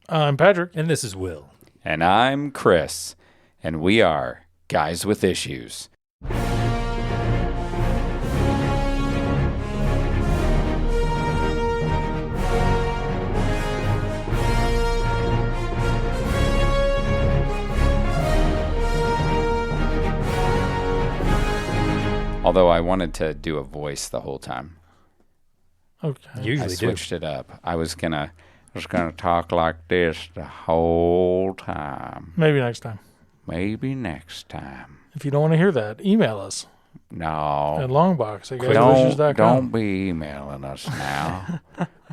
I'm Patrick. And this is Will. And I'm Chris. And we are Guys with Issues. Although I wanted to do a voice the whole time. Okay. Usually I switched it up. I was gonna talk like this the whole time. Maybe next time. Maybe next time. If you don't want to hear that, email us No. at longbox@guyswithissues.com. Don't be emailing us now.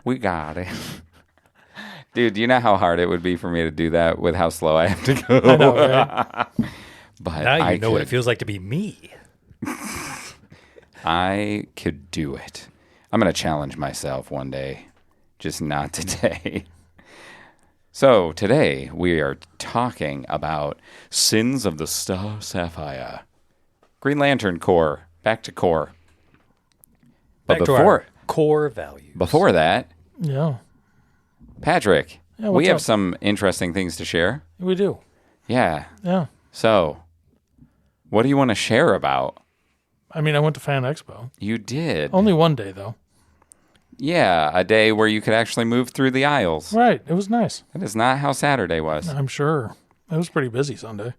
We got it. Dude, do you know how hard it would be for me to do that with how slow I have to go? I know, right? But now you know what it feels like to be me. I could do it. I'm going to challenge myself one day. Just not today. So today we are talking about Sins of the Star Sapphire. Green Lantern Corps. Back to Corps. But Back to our core values. before that, Yeah. Patrick, Yeah, we what's have up? some interesting things to share. We do. Yeah. Yeah. So, what do you want to share about? I mean, I went to Fan Expo. You did. Only one day, though. Yeah, a day where you could actually move through the aisles. Right. It was nice. That is not how Saturday was. I'm sure. It was pretty busy Sunday.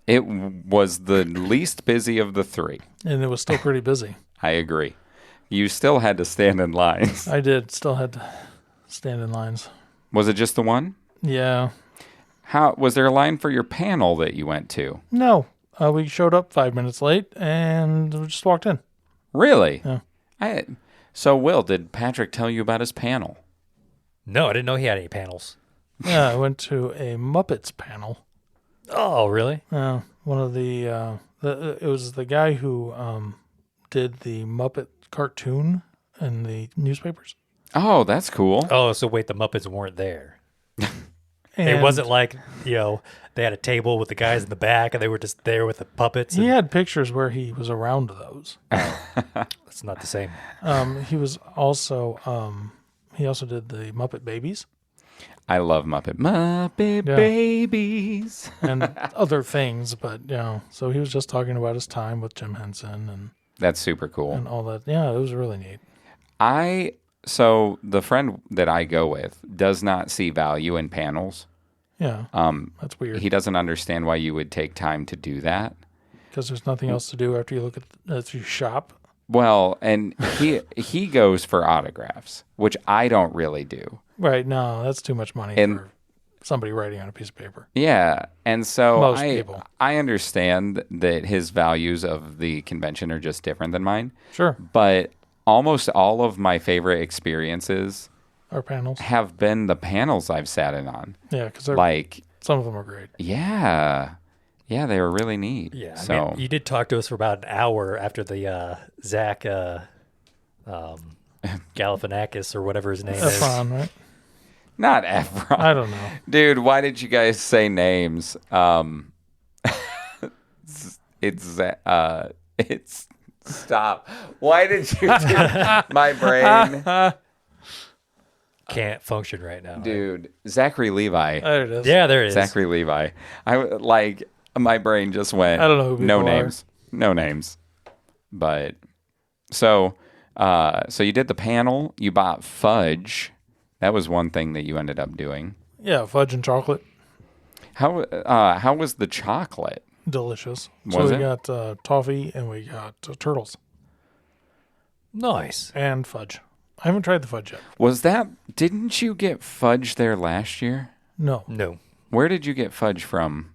It was the least busy of the three. And it was still pretty busy. I agree. You still had to stand in lines. I did. Still had to stand in lines. Was it just the one? Yeah. How was there a line for your panel that you went to? No. We showed up 5 minutes late and we just walked in. Really? Yeah. So, Will, did Patrick tell you about his panel? No, I didn't know he had any panels. Yeah, I went to a Muppets panel. Oh, really? One of the it was the guy who did the Muppet cartoon in the newspapers. Oh, that's cool. Oh, so wait, the Muppets weren't there. And It wasn't like, they had a table with the guys in the back and they were just there with the puppets. He had pictures where he was around those. It's not the same. He was also he also did the Muppet Babies I love Muppet Yeah. Babies. and other things, but so he was just talking about his time with Jim Henson That's super cool. and all that. Yeah, it was really neat. So the friend that I go with does not see value in panels. Yeah, that's weird He doesn't understand why you would take time to do that. because there's nothing else to do after you look at after you shop. Well, and he goes for autographs, which I don't really do. Right? No, that's too much money And- for somebody writing on a piece of paper. Yeah, and so Most people. I understand that his values of the convention are just different than mine, Sure, but almost all of my favorite experiences our panels. have been the panels I've sat in on. Yeah, because Like, some of them are great. yeah, they were really neat. Yeah. So I mean, you did talk to us for about an hour after the Zach Galifianakis or whatever his name is. Efron, right? not Efron. I don't know. Dude, why did you guys say names? It's stop. Why did you do my brain? Can't function right now. Dude, Zachary Levi. There it is. Yeah, there it is. Zachary Levi. My brain just went. I don't know who no people are. names. No names. But so you did the panel. You bought fudge. That was one thing that you ended up doing. Yeah, fudge and chocolate. How was the chocolate? Delicious. Was So we it? got toffee and we got turtles Nice. and fudge. I haven't tried the fudge yet. Didn't you get fudge there last year? No. No. Where did you get fudge from?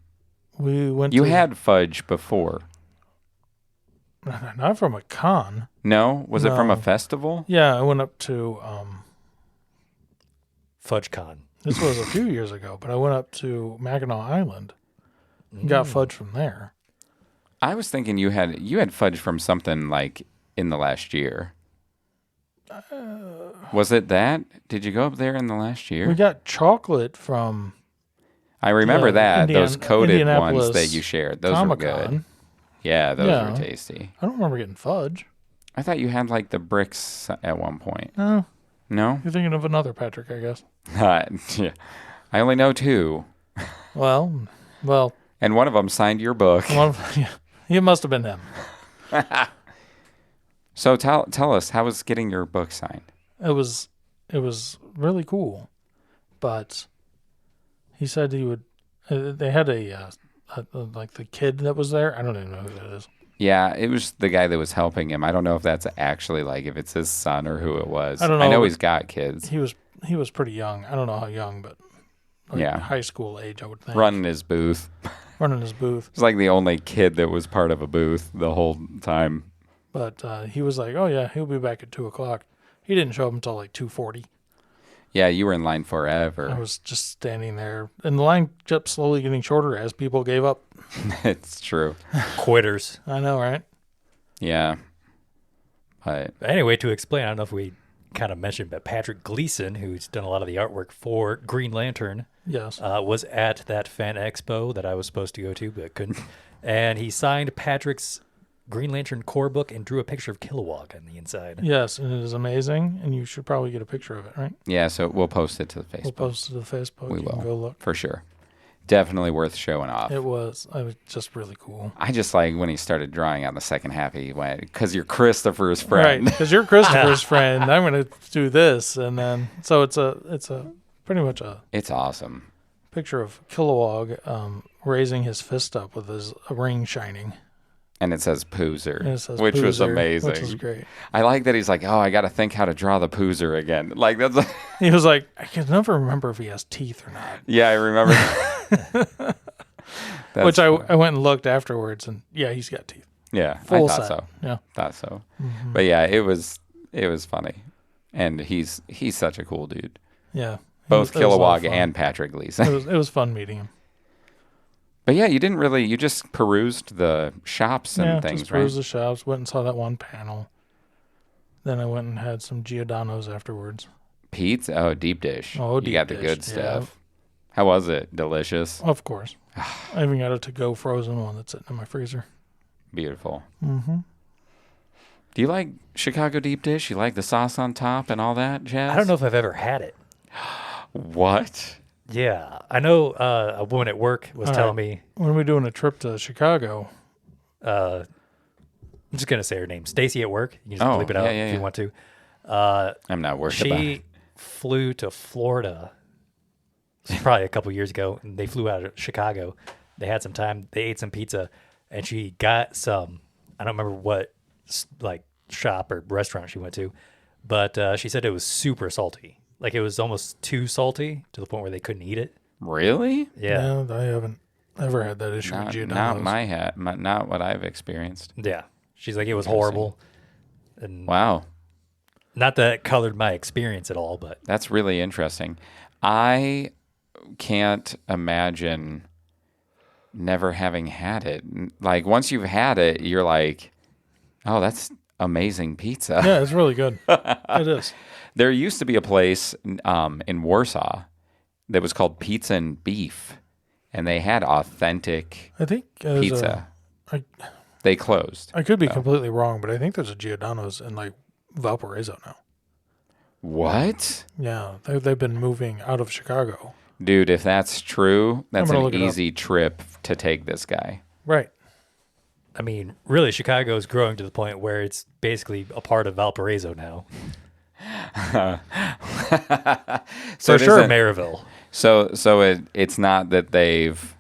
We went You to... had fudge before. Not from a con. No? Was it from a No. festival? Yeah, I went up to... FudgeCon. this was a few years ago, but I went up to Mackinac Island and got fudge from there. I was thinking you had fudge from something like in the last year. Was it that? Did you go up there in the last year? We got chocolate from... I remember that. Those coated ones Indianapolis that you shared. Those were good. Comic-Con. Yeah, those Yeah. were tasty. I don't remember getting fudge. I thought you had like the bricks at one point. No, No? you're thinking of another Patrick, I guess. Yeah. I only know two, Well, and one of them signed your book. it must have been him. So tell us, how was getting your book signed? It was really cool, but he said he would. They had a like the kid that was there. I don't even know who that is. Yeah, it was the guy that was helping him. I don't know if that's actually like if it's his son or who it was. I don't know. I know he's got kids. He was pretty young. I don't know how young, but high school age, I would think. Running his booth. Running his booth. He's like the only kid that was part of a booth the whole time. But he was like, "Oh yeah, he'll be back at 2:00." He didn't show up until like 2:40. Yeah, you were in line forever. I was just standing there, and the line kept slowly getting shorter as people gave up. It's true. Quitters. I know, right? Yeah. But Anyway, to explain, I don't know if we kind of mentioned, but Patrick Gleason, who's done a lot of the artwork for Green Lantern, Yes. was at that fan expo that I was supposed to go to, but couldn't. And he signed Patrick's Green Lantern core book and drew a picture of Kilowog on the inside. Yes, and it is amazing, and you should probably get a picture of it, right? yeah, so we'll post it to the Facebook. We'll post it to the Facebook. We You will. can go look. For sure. Definitely worth showing off. It was just really cool. I just like when he started drawing on the second half, he went, because you're Christopher's Right, friend. because you're Christopher's friend. I'm going to do this, and then so it's a pretty much a It's awesome. picture of Kilowog raising his fist up with his ring shining. And it says Poozer, And it says which was Poozer, amazing. Which was great. I like that he's like, oh, I got to think how to draw the Poozer again. Like, that's He was like, I can never remember if he has teeth or not. yeah, I remember. That's Which I funny. went and looked afterwards, and yeah, he's got teeth. Yeah, Full I thought set. so. Yeah. Thought so. But yeah, it was funny. And he's such a cool dude. Yeah. Both It was a lot of Kilowog fun. and Patrick Gleason. It was fun meeting him. But yeah, you just perused the shops and things, just right? perused the shops, went and saw that one panel. Then I went and had some Giordano's afterwards. Pizza? Oh, deep dish. Oh, you deep got the dish, good stuff. How was it? Delicious? Of course. I even got a to-go frozen one that's sitting in my freezer. Beautiful. Mm-hmm. Do you like Chicago deep dish? You like the sauce on top and all that jazz? I don't know if I've ever had it. What? Yeah, I know a woman at work was All telling right. me, When are we doing a trip to Chicago? I'm just going to say her name, Stacy at work. You can just Oh, bleep it out yeah, yeah, if you yeah. want to. I'm not worried about She it. flew to Florida probably a couple years ago, and they flew out of Chicago. They had some time. They ate some pizza, and she got some, I don't remember what like shop or restaurant she went to, but she said it was super salty. Like it was almost too salty to the point where they couldn't eat it. Really? Yeah. No, I haven't ever had that issue with Not Giordano's. my hat. Not what I've experienced. Yeah. She's like, it was horrible. And Wow. not that it colored my experience at all, but That's really interesting. I can't imagine never having had it. Like once you've had it, you're like, oh, that's amazing pizza. Yeah, it's really good. It is. There used to be a place in Warsaw that was called Pizza and Beef, and they had authentic I think there's pizza. I They closed. could be completely wrong, but I think there's a Giordano's in like Valparaiso now. What? Yeah, they've been moving out of Chicago. Dude, if that's true, that's gonna an look it up. easy trip to take this guy. Right. I mean, really, Chicago is growing to the point where it's basically a part of Valparaiso now. So For it sure, isn't- Maryville. So it's not that they've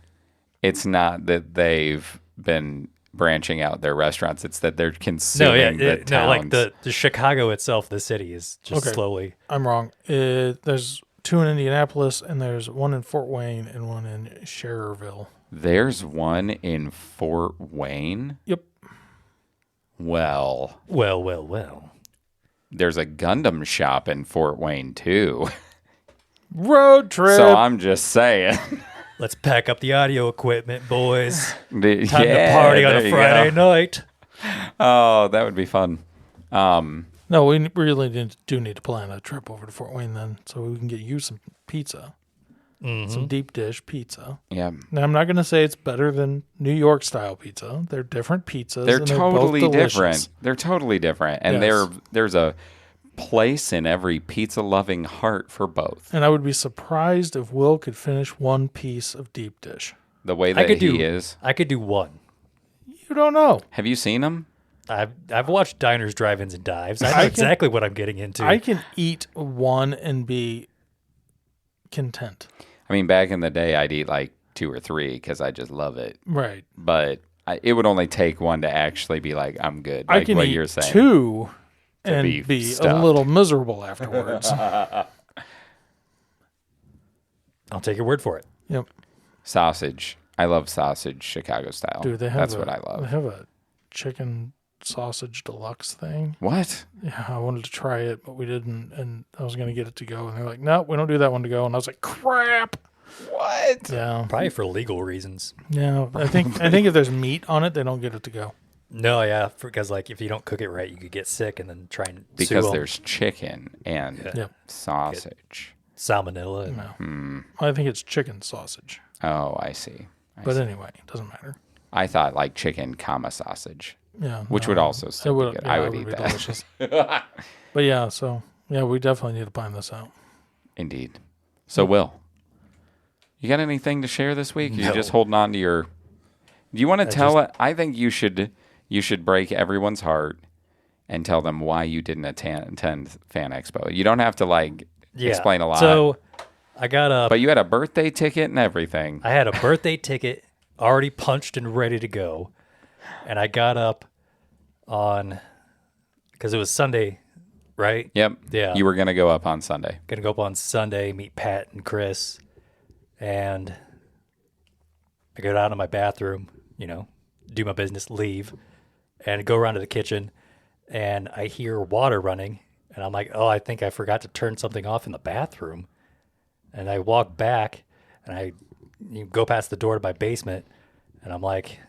been branching out their restaurants. It's that they're No, consuming yeah, the no, like towns. the Chicago itself, the city is just Okay. slowly. I'm wrong. There's 2 in Indianapolis, and there's 1 in Fort Wayne and 1 in Schererville. There's one in Fort Wayne. Yep. Well, Well. there's a Gundam shop in Fort Wayne too. Road trip. So I'm just saying. Let's pack up the audio equipment, boys. Time Time to party on a Friday night. Oh, that would be fun. No, we really do need to plan a trip over to Fort Wayne then, so we can get you some pizza, some deep dish pizza. Yeah. Now, I'm not going to say it's better than New York style pizza. They're different pizzas. They're and totally both delicious. different. They're totally different. And Yes. there's a place in every pizza-loving heart for both. And I would be surprised if Will could finish one piece of deep dish. The way that he is. I could do one. You don't know. Have you seen him? I've watched diners, drive-ins, and dives. I know exactly what I'm getting into. I can eat one and be content. I mean, back in the day, I'd eat like 2 or 3 because I just love it. Right. But it would only take one to actually be like, I'm good. I Like can what eat you're saying. 2 and be be a stuffed. little miserable afterwards. I'll take your word for it. Yep. Sausage. I love sausage Chicago style. Dude, That's what I love. They have a chicken sausage deluxe thing. What? Yeah, I wanted to try it, but we didn't, and I was going to get it to go, and they're like, no, we don't do that one to go, and I was like, crap. What? Yeah. Probably for legal reasons. Yeah, I think if there's meat on it, they don't get it to go. No, yeah, because like if you don't cook it right, you could get sick and then try and Because sue 'em. there's chicken and Yep. sausage. Salmonella. No. I think it's chicken sausage. Oh, I see. But anyway, it doesn't matter. I thought like chicken, sausage, Yeah. which would also still be good. Yeah, I it would be eat that. delicious. But yeah, so yeah, we definitely need to plan this out. Indeed. So, Will, you got anything to share this week? You're No. just holding on to your. Do you want to tell it? I think you should break everyone's heart and tell them why you didn't attend Fan Expo. You don't have to explain a lot. So I got a. But you had a birthday ticket and everything. I had a birthday ticket already punched and ready to go, and I got up on because it was Sunday, right? Yep. Yeah. You were going to go up on Sunday. Gonna go up on Sunday, meet Pat and Chris, and I go down to my bathroom, do my business, leave, and go around to the kitchen, and I hear water running, and I'm like, oh, I think I forgot to turn something off in the bathroom, and I walk back, and I go past the door to my basement, and I'm like,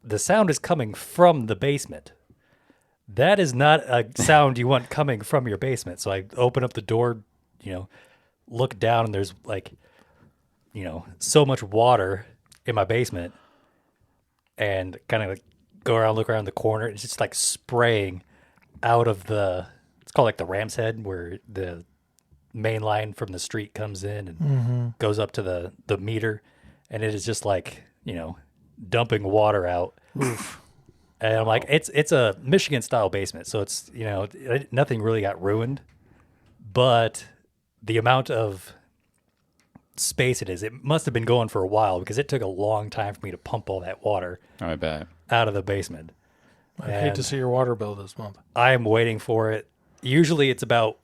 the sound is coming from the basement. That is not a sound you want coming from your basement. So I open up the door, look down, and there's so much water in my basement, and kind of go around, look around the corner. It's just like spraying out of it's called like the Ram's Head, where the main line from the street comes in and goes up to the meter, and it is just like, dumping water out. Oof. And I'm like, it's a Michigan style basement, so it's nothing really got ruined, but the amount of space it must have been going for a while, because it took a long time for me to pump all that water I bet. out of the basement. I'd hate to see your water bill this month. I am waiting for it. Usually it's about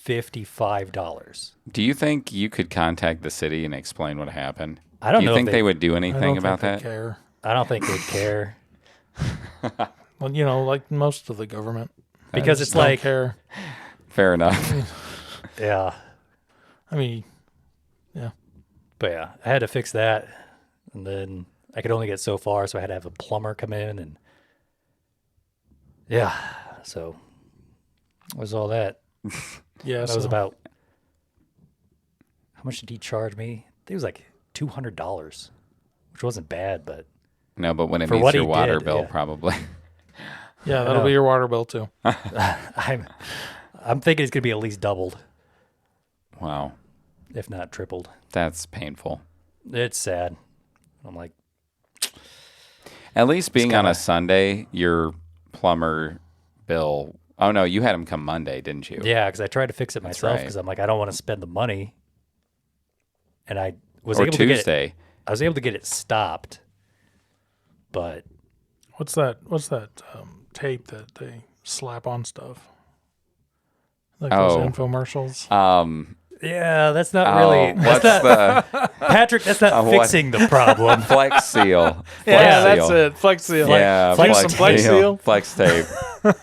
$55. Do you think you could contact the city and explain what happened? I don't Do you know think if they would do I anything don't about think that? they care. I don't think they'd care, Well, like most of the government, because it's don't like, care. Fair enough. yeah. I mean, yeah. But yeah, I had to fix that, and then I could only get so far, so I had to have a plumber come in, and yeah, so it was all that. Yeah, That was about, how much did he charge me? I think it was like $200, which wasn't bad, but No, but when it For meets what your he water did, bill, yeah. probably. yeah, that'll be your water bill too. I'm thinking it's gonna be at least doubled, Wow. if not tripled. That's painful. It's sad. I'm like, At least being on kinda- a Sunday, your plumber bill. Oh, no, you had him come Monday, didn't you? yeah, because I tried to fix it myself, right. because I'm like, I don't want to spend the money, and I was Or able to get it. Tuesday. I was able to get it stopped, but What's that tape that they slap on stuff? Like those Oh. infomercials. yeah, that's not really. What's That's not, the Patrick, that's not what? fixing the problem. Flex Seal? Yeah, Flex that's Seal. it. Flex seal. Yeah, Flex- some Flex Seal. Flex tape.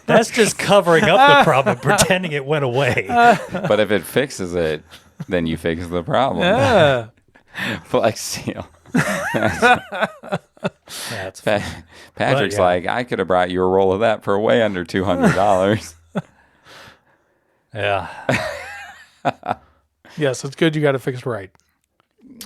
That's just covering up the problem, pretending it went away. But if it fixes it, then you fix the problem. Yeah. Flex Seal. That's Patrick's yeah. like, I could have brought you a roll of that for way under $200. yeah. Yes, it's good you got it fixed right.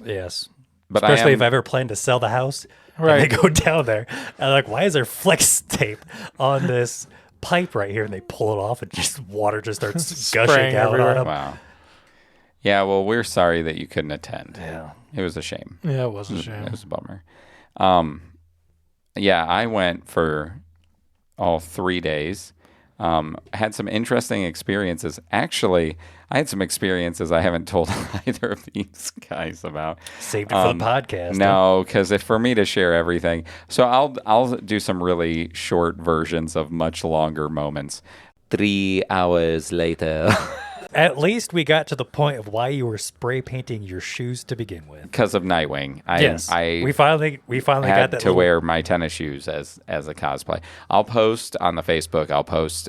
Yes. But Especially I if I ever plan to sell the house. Right. And they go down there. And I'm like, why is there flex tape on this pipe right here, and they pull it off, and just water just starts Spraying gushing out everywhere. on them. Wow. Yeah, well, we're sorry that you couldn't attend. Yeah. It was a shame. Yeah, it was a shame. It was a bummer. Yeah, I went for all 3 days. I had some interesting experiences. Actually, I had some experiences I haven't told either of these guys about. Saved it for the podcast. No, because if for me to share everything, so I'll do some really short versions of much longer moments. 3 hours later. At least we got to the point of why you were spray painting your shoes to begin with. Because of Nightwing. We finally had got that to wear my tennis shoes as a cosplay. I'll post on the Facebook. I'll post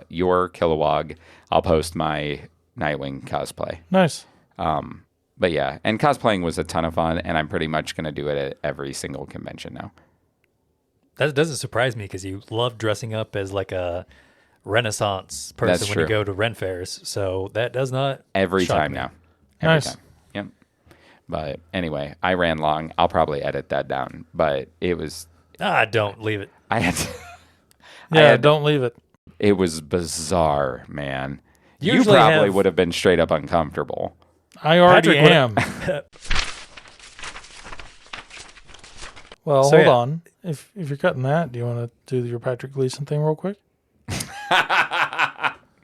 your Kilowog. I'll post my Nightwing cosplay. Nice. But yeah, and cosplaying was a ton of fun, and I'm pretty much going to do it at every single convention now. That doesn't surprise me because you love dressing up as like a Renaissance person That's when true. you go to Ren fairs. So that does not Every shock time me. now. Every Nice. time. Yep. But anyway, I ran long. I'll probably edit that down. But it was... Don't leave it. I had to... Yeah, don't leave it. It was bizarre, man. You Usually probably have- would have been straight up uncomfortable. I already Patrick, what- am. Well, So, hold yeah. on. If you're cutting that, do you want to do your Patrick Gleason thing real quick?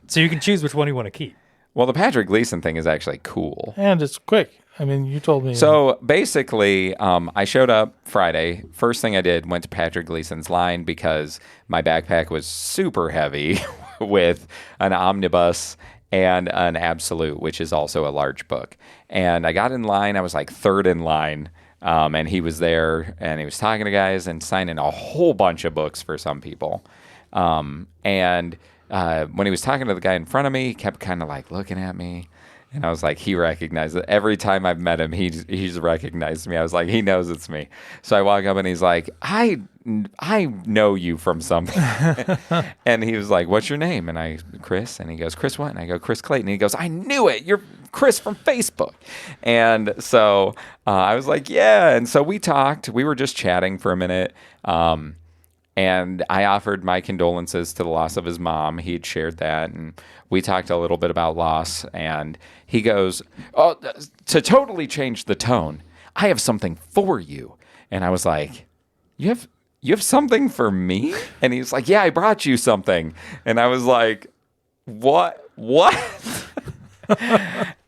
So you can choose which one you want to keep. Well, the Patrick Gleason thing is actually cool. And it's quick. I mean, you told me. So basically, I showed up Friday. First thing I did, went to Patrick Gleason's line because my backpack was super heavy with an omnibus and an absolute, which is also a large book. And I got in line. I was like third in line. And he was there and he was talking to guys and signing a whole bunch of books for some people. And when he was talking to the guy in front of me, he kept kind of like looking at me. And I was like, he recognized it. Every time I've met him, he's recognized me. I was like, he knows it's me. So I walk up and he's like, I know you from something. And he was like, what's your name? And Chris. And he goes, Chris what? And I go, Chris Clayton. And he goes, I knew it. You're Chris from Facebook. And so I was like, yeah. And so we talked. We were just chatting for a minute. And I offered my condolences to the loss of his mom. He'd shared that, and we talked a little bit about loss. And he goes, "Oh, to totally change the tone, I have something for you." And I was like, "You have something for me?" And he's like, "Yeah, I brought you something." And I was like, "What?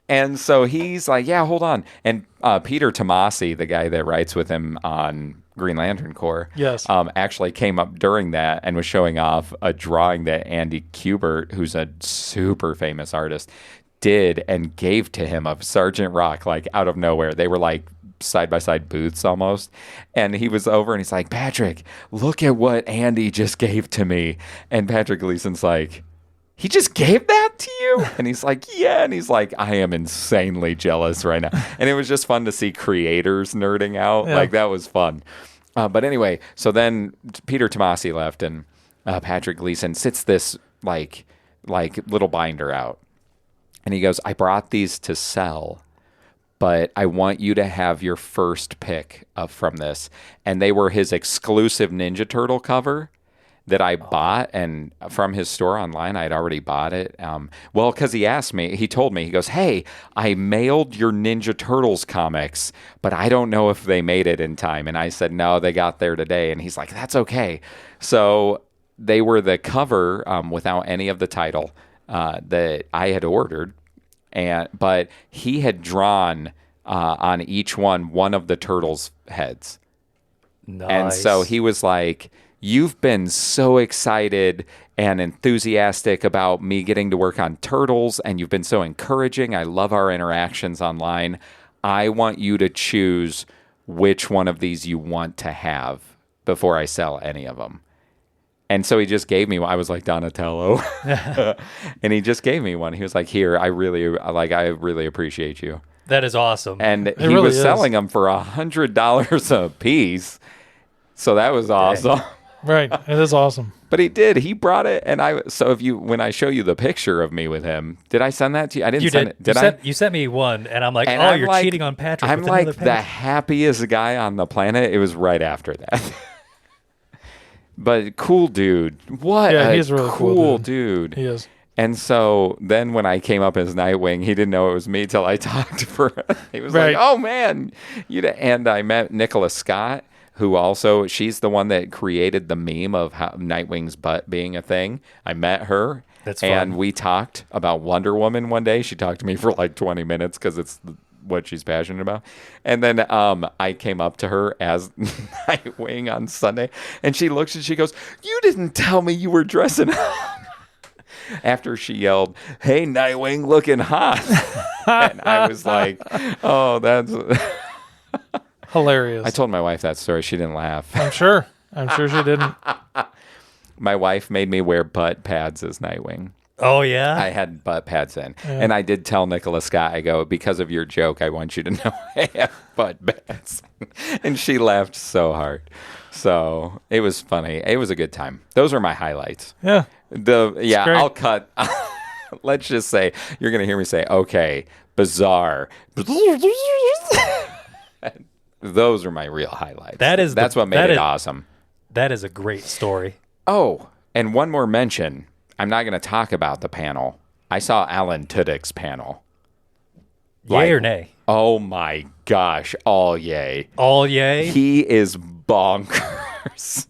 And so he's like, "Yeah, hold on." And Peter Tomasi, the guy that writes with him on Green Lantern Corps, Yes. actually came up during that and was showing off a drawing that Andy Kubert, who's a super famous artist, did and gave to him of Sergeant Rock, like out of nowhere. They were like side-by-side booths almost. And he was over and he's like, "Patrick, look at what Andy just gave to me." And Patrick Gleason's like, "He just gave that to you?" And he's like, "Yeah." And he's like, "I am insanely jealous right now." And it was just fun to see creators nerding out. Yeah. Like, that was fun. But anyway, so then Peter Tomasi left, and Patrick Gleason sits this like little binder out. And he goes, "I brought these to sell, but I want you to have your first pick from this." And they were his exclusive Ninja Turtle cover that I bought, and from his store online. I had already bought it. Well, because he told me, he goes, "Hey, I mailed your Ninja Turtles comics, but I don't know if they made it in time." And I said, "No, they got there today." And he's like, "That's okay." So they were the cover without any of the title that I had ordered, but he had drawn on each one of the turtles' heads. Nice. And so he was like, "You've been so excited and enthusiastic about me getting to work on Turtles, and you've been so encouraging. I love our interactions online. I want you to choose which one of these you want to have before I sell any of them." And so he just gave me one. I was like, "Donatello." And he just gave me one. He was like, "Here, I really appreciate you." That is awesome. And he really was is. selling them for $100 a piece. So that was awesome. Right. It is awesome. But he did. He brought it, and when I show you the picture of me with him, did I send that to you? I didn't you send did. it. Did I? You sent me one, and I'm like, And "Oh, I'm you're like- cheating on Patrick." I'm with like another the page. happiest guy on the planet. It was right after that. But cool dude. What Yeah, a he's a really cool dude. He is. And so then when I came up as Nightwing, he didn't know it was me till I talked for he was Right. like, "Oh man." And I met Nicola Scott, who also she's the one that created the meme of how Nightwing's butt being a thing. I met her. That's fun. And we talked about Wonder Woman one day. She talked to me for like 20 minutes because it's what she's passionate about. And then I came up to her as Nightwing on Sunday, and she looks and she goes, "You didn't tell me you were dressing up." After she yelled, "Hey, Nightwing, looking hot." And I was like, "Oh, that's..." Hilarious. I told my wife that story. She didn't laugh. I'm sure she didn't. My wife made me wear butt pads as Nightwing. Oh, yeah? I had butt pads in. And I did tell Nicola Scott, I go, "Because of your joke, I want you to know I have butt pads." And she laughed so hard. So it was funny. It was a good time. Those are my highlights. Yeah. Yeah, great. I'll cut. Let's just say, you're going to hear me say, "Okay, bizarre." Those are my real highlights. That's what made it awesome. That is a great story. Oh, and one more mention. I'm not going to talk about the panel. I saw Alan Tudyk's panel. Yay or nay? Oh my gosh. All yay. All yay? He is bonkers.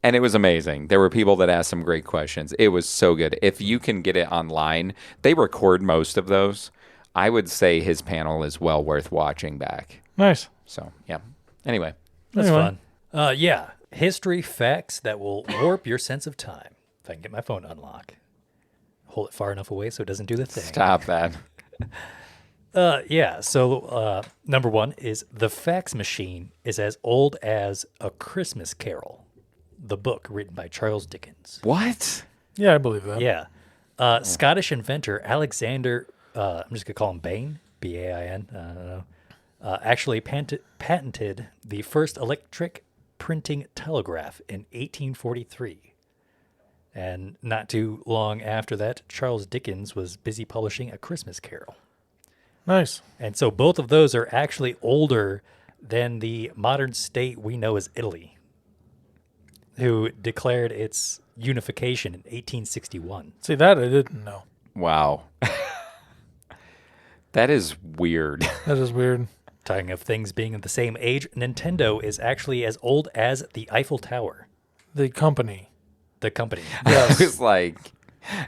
And it was amazing. There were people that asked some great questions. It was so good. If you can get it online, they record most of those. I would say his panel is well worth watching back. Nice. So, yeah. Anyway. That's Anyway. fun. Yeah. History facts that will warp your sense of time. If I can get my phone to unlock. Hold it far enough away so it doesn't do the thing. Stop that. Yeah. So, number one is the fax machine is as old as A Christmas Carol, the book written by Charles Dickens. What? Yeah, I believe that. Yeah. Scottish inventor Alexander, I'm just going to call him Bain, B-A-I-N, I don't know, actually patented the first electric printing telegraph in 1843. And not too long after that, Charles Dickens was busy publishing A Christmas Carol. Nice. And so both of those are actually older than the modern state we know as Italy, who declared its unification in 1861. See, that I didn't know. Wow. That is weird. That is weird. Talking of things being of the same age, Nintendo is actually as old as the Eiffel Tower, The company. the company. I was like,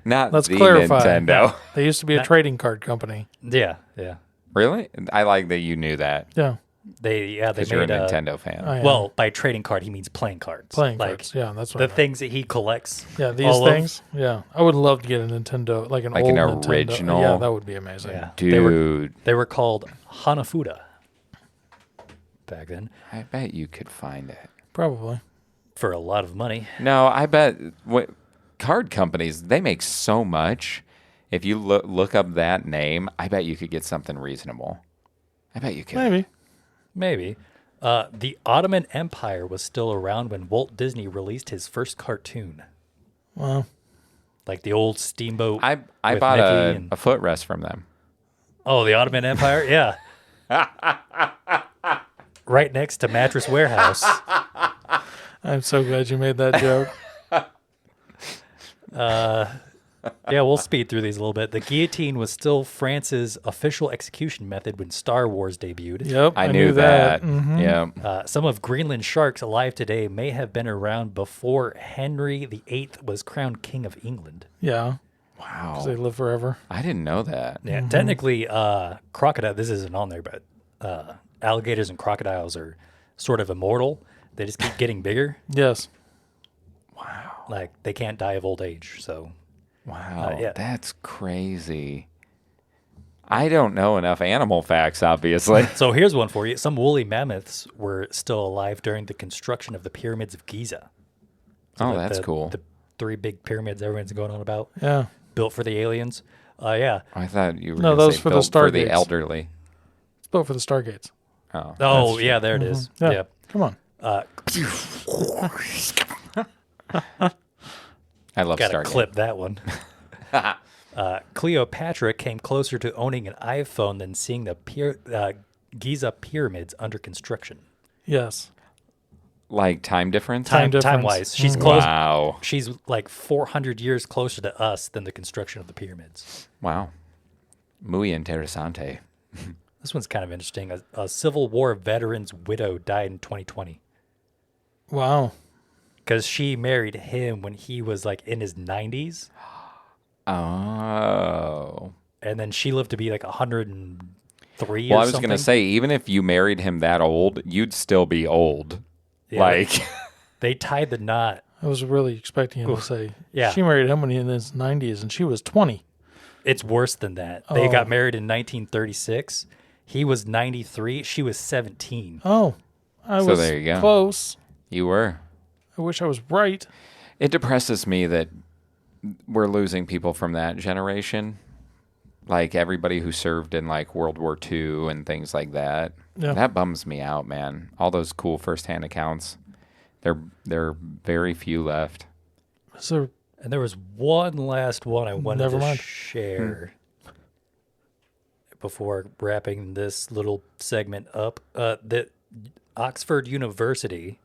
not Let's the clarify. Nintendo. They used to be a trading card company. Yeah, yeah. Really? I like that you knew that Yeah. They because you're a made Nintendo fan. I am. well, by trading card, he means playing cards. Playing like cards. Yeah, that's what the I meant. things that he collects. Yeah, these all of. things. Yeah. I would love to get a Nintendo, like an Like old an Nintendo. original? Yeah, that would be amazing. Yeah. Dude, They were called Hanafuda back then I bet you could find it. Probably. for a lot of money. No, I bet card companies, they make so much. If you look up that name, I bet you could get something reasonable. I bet you could. Maybe. Maybe. The Ottoman Empire was still around when Walt Disney released his first cartoon, Well, like the old steamboat. I with bought Mickey a footrest from them. Oh, the Ottoman Empire? Yeah. Right next to Mattress Warehouse. I'm so glad you made that joke. Yeah, we'll speed through these a little bit. The guillotine was still France's official execution method when Star Wars debuted. Yep. I knew that. Mhm. Yeah. Some of Greenland's sharks alive today may have been around before Henry VIII was crowned King of England. Yeah. Because they Wow. live forever. I didn't know that. Yeah, technically, crocodile. This isn't on there, but alligators and crocodiles are sort of immortal. They just keep getting bigger. Yes. Like they can't die of old age. So Wow. yeah. That's crazy. I don't know enough animal facts, obviously. So here's one for you. Some woolly mammoths were still alive during the construction of the pyramids of Giza. Oh, Like that's cool. The 3 big pyramids everyone's going on about, Yeah. built for the aliens. Yeah. I thought you were No, gonna those say for the built for the Stargates. elderly. It's built for the Stargates. Oh. Oh, yeah, there it is. Yeah. Yeah. Come on. I love Gotta Stargate. clip that one. Cleopatra came closer to owning an iPhone than seeing the Giza pyramids under construction. Yes. Like time difference? Time difference. Time-wise. She's close. Wow. She's like 400 years closer to us than the construction of the pyramids. Wow. Muy interesante. This one's kind of interesting. A Civil War veteran's widow died in 2020 Wow. because she married him when he was like in his 90s. Oh. And then she lived to be like 103 Well, or I was something. going to say, even if you married him that old, you'd still be old. Yeah, Like, they tied the knot. I was really expecting him to say, Yeah. she married him when he was in his 90s and she was 20. It's worse than that. They Oh. got married in 1936. He was 93. She was 17. Oh, I So was there you go. close. you were. I wish I was right. It depresses me that we're losing people from that generation. Like everybody who served in like World War II and things like that. Yeah. That bums me out, man. All those cool firsthand accounts. There are very few left. So And there was one last one I wanted Never to mind. share before wrapping this little segment up. That Oxford University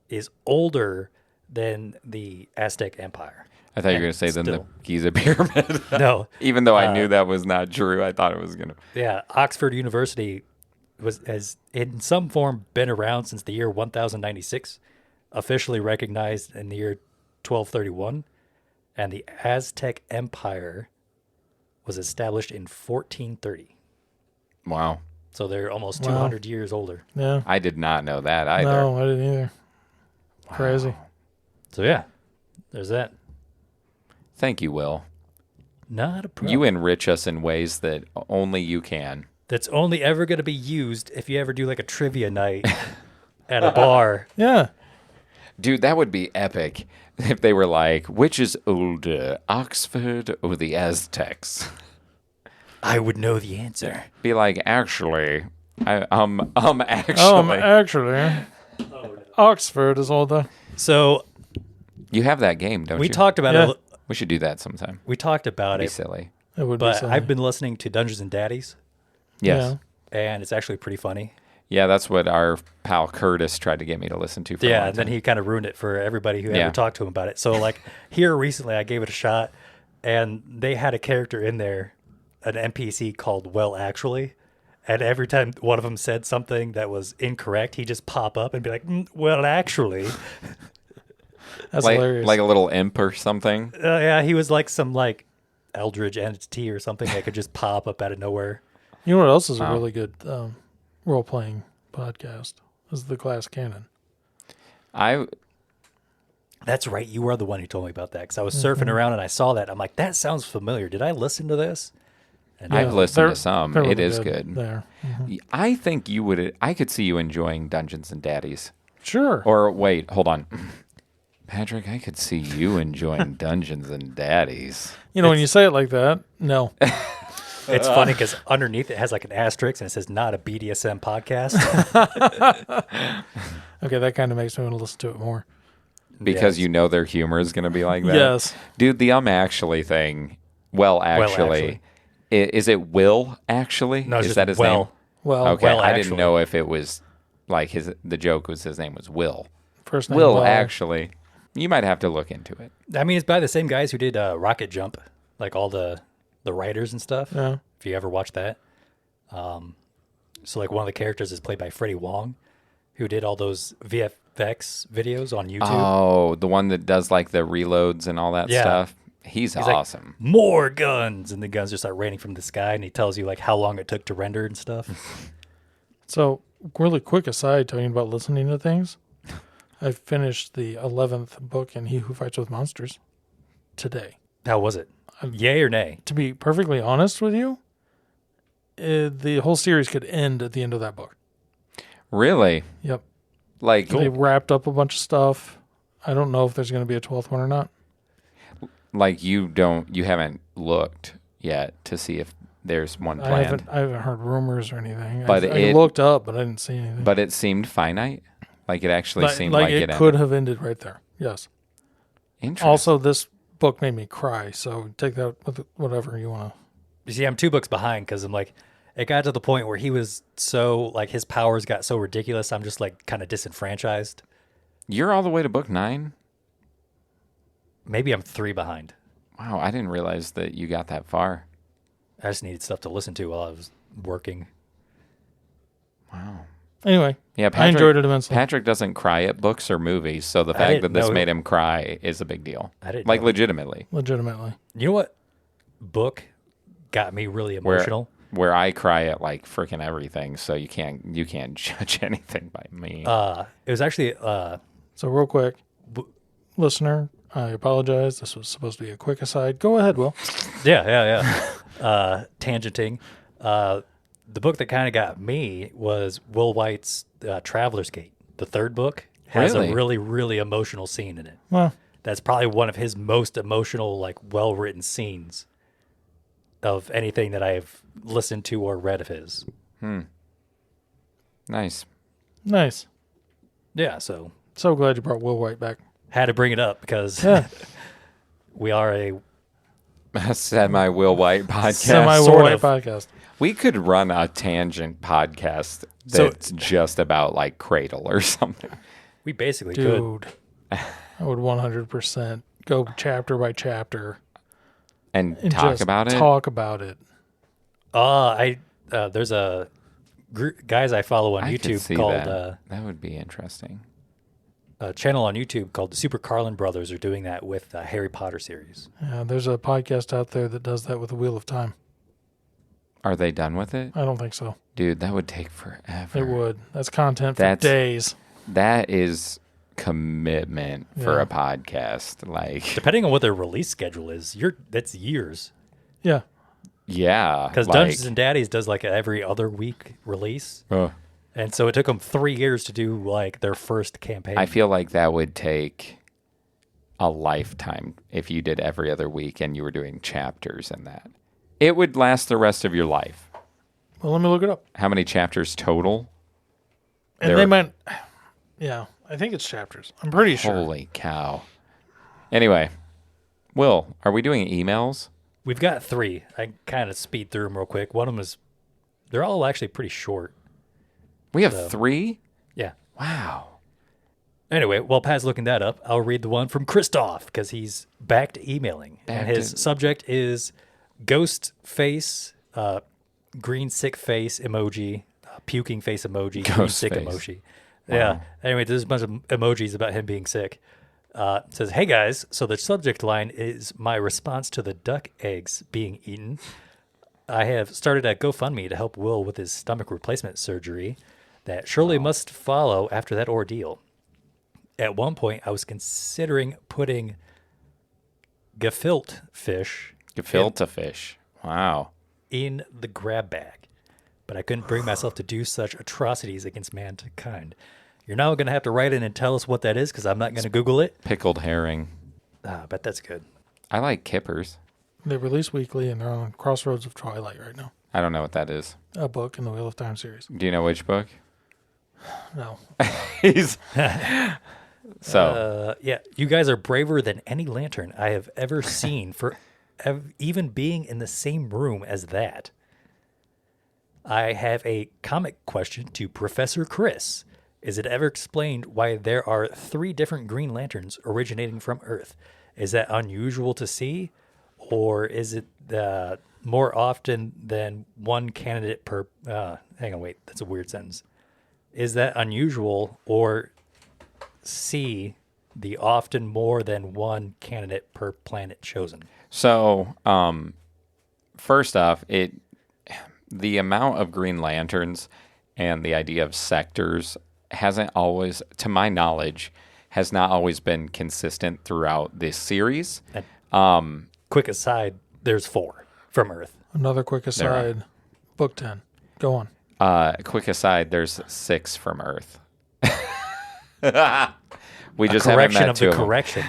is older than the Aztec Empire. I thought you were going to say then the Giza pyramid. No, Even though I knew that was not true, I thought it was going to. yeah, Oxford University has in some form been around since the year 1096, officially recognized in the year 1231, and the Aztec Empire was established in 1430. Wow. So they're almost Wow. 200 years older. yeah. I did not know that either. No, I didn't either. Crazy. So yeah, there's that. Thank you, Will. Not a problem. You enrich us in ways that only you can. That's only ever going to be used if you ever do like a trivia night at a bar. Yeah. Dude, that would be epic if they were like, which is older, Oxford or the Aztecs? I would know the answer. Be like, actually, actually. Actually, Oxford is older. So You have that game, don't we you? talked about Yeah. it. We should do that sometime. We talked about Be it, silly. It would be but silly. I've been listening to Dungeons and Daddies, Yes. and it's actually pretty funny. Yeah, that's what our pal Curtis tried to get me to listen to for a Yeah, long and then time. he kind of ruined it for everybody who Yeah. ever talked to him about it. So like here recently, I gave it a shot, and they had a character in there, an NPC called Well Actually, and every time one of them said something that was incorrect, he'd just pop up and be like, "Well, actually." That's like, hilarious. like a little imp or something. Yeah, he was like some like eldritch entity or something that could just pop up out of nowhere. You know what else is a Wow. really good role-playing podcast? Is the Glass Cannon. That's right. You were the one who told me about that because I was Mm-hmm. surfing around and I saw that. I'm like, that sounds familiar. Did I listen to this? And I've listened they're- to some. they're It really is good. There. I think you would. I could see you enjoying Dungeons and Daddies. Sure. Or wait, hold on, Patrick. I could see you enjoying Dungeons and Daddies. You know, when you say it like that, no. it's funny because underneath it has like an asterisk and it says not a BDSM podcast. Okay, that kind of makes me want to listen to it more. Because Yes. you know their humor is going to be like that. Yes. Dude, the actually thing. Well, actually. Is it Will actually? No, it's is just that his Well. name? Well, Okay, Well, I didn't actually. know if it was like the joke was his name was Will. first name. Will Well. actually. You might have to look into it. I mean, it's by the same guys who did Rocket Jump, like all the writers and stuff. Yeah. If you ever watch that. So like one of the characters is played by Freddie Wong, who did all those VFX videos on YouTube. Oh, the one that does like the reloads and all that Yeah. stuff. He's like, awesome. More guns, and the guns just start raining from the sky, and he tells you like how long it took to render and stuff. So, really quick aside, talking about listening to things. I finished the 11th book in He Who Fights with Monsters today. How was it? Yay or nay? To be perfectly honest with you, the whole series could end at the end of that book. Really? Yep. Like They wrapped up a bunch of stuff. I don't know if there's going to be a 12th one or not. you haven't looked yet to see if there's one planned. I haven't heard rumors or anything. But I it- looked up, but I didn't see anything. But it seemed finite. Like it actually seemed like it it could ended. have ended right there. Yes. Interesting. Also, this book made me cry, so take that with whatever you want to. You see, I'm 2 books behind because I'm like, it got to the point where he was so like his powers got so ridiculous. I'm just like kind of disenfranchised. You're all the way to book 9? Maybe I'm 3 behind. Wow, I didn't realize that you got that far. I just needed stuff to listen to while I was working. Wow. Anyway, Yeah, I enjoyed it immensely. Patrick doesn't cry at books or movies, so the fact that this made him cry is a big deal. I didn't like know. legitimately. Legitimately. You know what book got me really emotional? Where I cry at like freaking everything, so you can't judge anything by me. It was actually So real quick, listener, I apologize. This was supposed to be a quick aside. Go ahead, Will. yeah. Tangenting. The book that kind of got me was Will White's Traveler's Gate. The 3rd book has Really? a really, really emotional scene in it. Well, That's probably one of his most emotional, like, well-written scenes of anything that I've listened to or read of his. Nice. nice. Yeah, so So glad you brought Will White back. had to bring it up because Yeah. we are a Semi Will White podcast. Semi Will sort White of. podcast. We could run a tangent podcast So- that's just about like Cradle or something. we basically could. Dude, I would 100% go chapter by chapter And and talk just about it. talk about it. There's a guys I follow on I could YouTube see called that would be interesting. a channel on YouTube called the Super Carlin Brothers are doing that with the Harry Potter series. Yeah, there's a podcast out there that does that with the Wheel of Time. Are they done with it? I don't think so. Dude, that would take forever. It would. That's content for That's- days. That is commitment for Yeah. a podcast. Like, Depending on what their release schedule is, that's years. Yeah. yeah. Because like, Dungeons and Daddies does like a every other week release, and so it took them 3 years to do like their first campaign. I feel like that would take a lifetime if you did every other week and you were doing chapters in that. It would last the rest of your life. Well, let me look it up. How many chapters total? And they meant, yeah, I think it's chapters. I'm pretty sure. Holy cow. Anyway, Will, are we doing emails? We've got 3. I kind of speed through them real quick. One of them they're all actually pretty short. We have 3? Yeah. Wow. Anyway, while Pat's looking that up, I'll read the one from Christoph because he's back to emailing. Back and his to- subject is ghost face, green sick face emoji, puking face emoji, green Ghost sick face. emoji. Yeah. Anyway, there's a bunch of emojis about him being sick. It says, "Hey guys, so the subject line is my response to the duck eggs being eaten. I have started a GoFundMe to help Will with his stomach replacement surgery that surely must follow after that ordeal. At one point, I was considering putting gefilte fish Gefilte fish. Wow. in the grab bag, but I couldn't bring myself to do such atrocities against mankind. You're now going to have to write in and tell us what that is because I'm not going to Google it. Pickled herring. I bet that's good. I like kippers. They release weekly, and they're on Crossroads of Twilight right now. I don't know what that is. A book in the Wheel of Time series. Do you know which book? No. He's so Yeah, you guys are braver than any lantern I have ever seen for even being in the same room as that. I have a comic question to Professor Chris. Is it ever explained why there are 3 different Green Lanterns originating from Earth? Is that unusual to see, or is it more often than one candidate per... hang on, wait, that's a weird sentence. Is that unusual, or C, the often more than one candidate per planet chosen? So, first off, the amount of Green Lanterns and the idea of sectors hasn't always, to my knowledge, has not always been consistent throughout this series. Quick aside, there's 4 from Earth. Another quick aside. Book 10. Go on. Quick aside, there's 6 from Earth. We just haven't Correction met of 2 the of them. correction.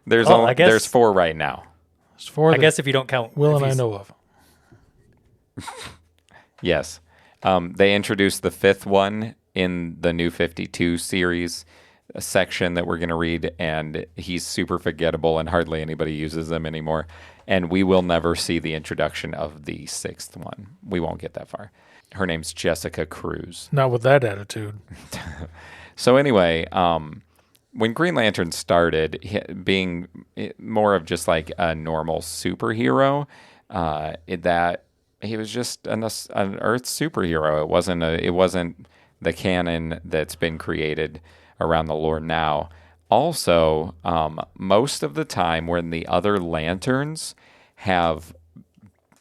There's Oh, I guess- there's 4 right now. There's 4 I that guess if you don't count... Will if and I he's- know of. Yes. They introduced the 5th one in the New 52 series, a section that we're going to read, and he's super forgettable and hardly anybody uses them anymore. And we will never see the introduction of the 6th one. We won't get that far. Her name's Jessica Cruz. Not with that attitude. So anyway, when Green Lantern started being more of just like a normal superhero, that he was just an Earth superhero. It wasn't the canon that's been created around the lore now. Also, most of the time when the other lanterns have,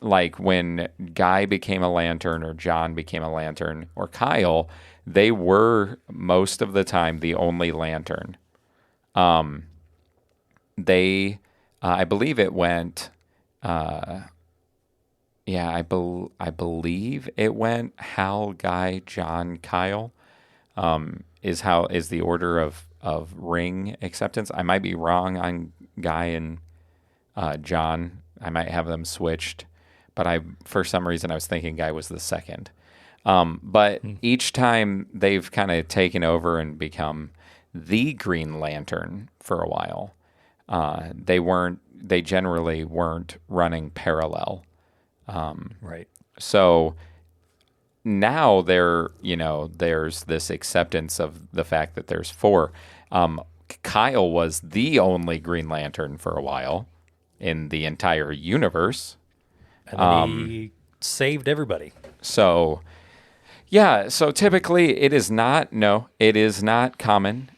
like when Guy became a lantern or John became a lantern or Kyle, they were most of the time the only lantern. I believe it went, I believe it went Hal, Guy, John, Kyle, is the order of ring acceptance. I might be wrong on Guy and John. I might have them switched, but for some reason I was thinking Guy was the second. But each time they've kind of taken over and become the Green Lantern for a while, they generally weren't running parallel. Right. So now there's this acceptance of the fact that there's four. Kyle was the only Green Lantern for a while in the entire universe. And then he saved everybody. So, yeah. So typically it is not common.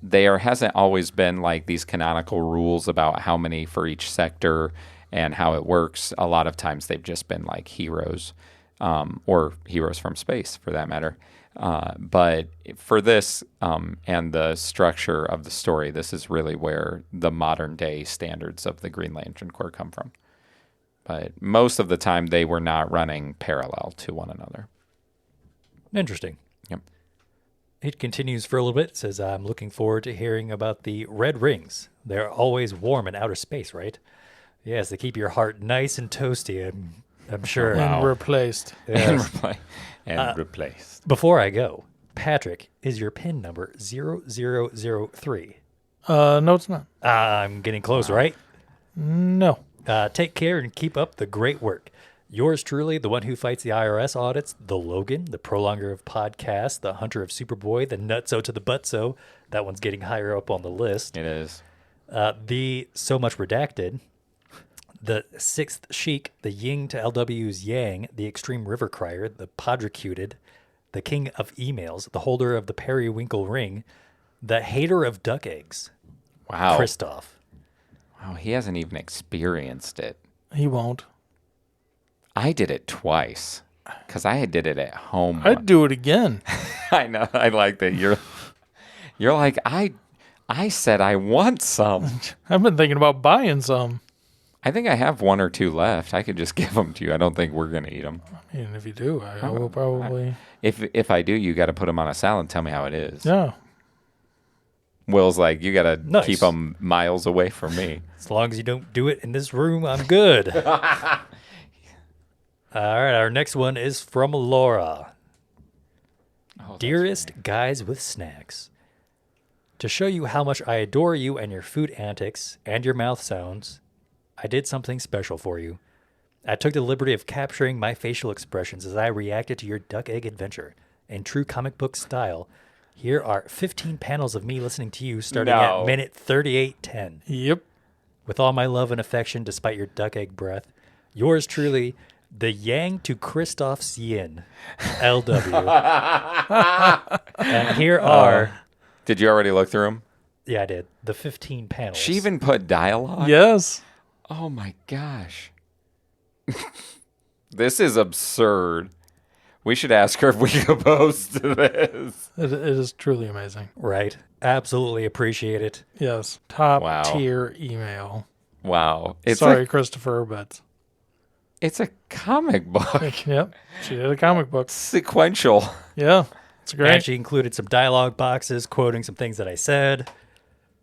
There hasn't always been like these canonical rules about how many for each sector and how it works. A lot of times they've just been like heroes, or heroes from space for that matter. But for this, and the structure of the story, this is really where the modern day standards of the Green Lantern Corps come from. But most of the time they were not running parallel to one another. Interesting. Yep. It continues for a little bit. It says, I'm looking forward to hearing about the red rings. They're always warm in outer space, right? Yes, they keep your heart nice and toasty, I'm sure. And replaced. Yes. and replaced. Before I go, Patrick, is your PIN number 0003? No, it's not. I'm getting close, right? No. Take care and keep up the great work. Yours truly, the one who fights the IRS audits, the Logan, the prolonger of podcasts, the hunter of Superboy, the nutso to the butso. That one's getting higher up on the list. It is. The so much redacted, the sixth Sheik, the Ying to LW's Yang, the extreme river crier, the Podricuted, the king of emails, the holder of the periwinkle ring, the hater of duck eggs. Wow. Kristoff. Wow, he hasn't even experienced it. He won't. I did it twice because I did it at home. I'd do it again. I know. I like that. You're like, I said I want some. I've been thinking about buying some. I think I have one or two left. I could just give them to you. I don't think we're going to eat them. I mean, if you do, I will probably. If I do, you got to put them on a salad and tell me how it is. Yeah. Will's like, you got to Nice. keep them miles away from me. As long as you don't do it in this room, I'm good. All right, our next one is from Laura. Dearest guys with snacks, to show you how much I adore you and your food antics and your mouth sounds, I did something special for you. I took the liberty of capturing my facial expressions as I reacted to your duck egg adventure. In true comic book style, here are 15 panels of me listening to you starting No. at minute 38:10. Yep. With all my love and affection, despite your duck egg breath, yours truly, the Yang to Kristoff's Yin, LW. And here are, Did you already look through them? yeah, I did, the 15 panels. She even put dialogue? Yes. Oh my gosh. This is absurd. We should ask her if we can post this. It is truly amazing. Right. Absolutely appreciate it. Yes. Top Wow. tier email. Wow. Sorry, Christopher, but It's a comic book. yep. She did a comic book. Sequential. Yeah. It's great. And she included some dialogue boxes quoting some things that I said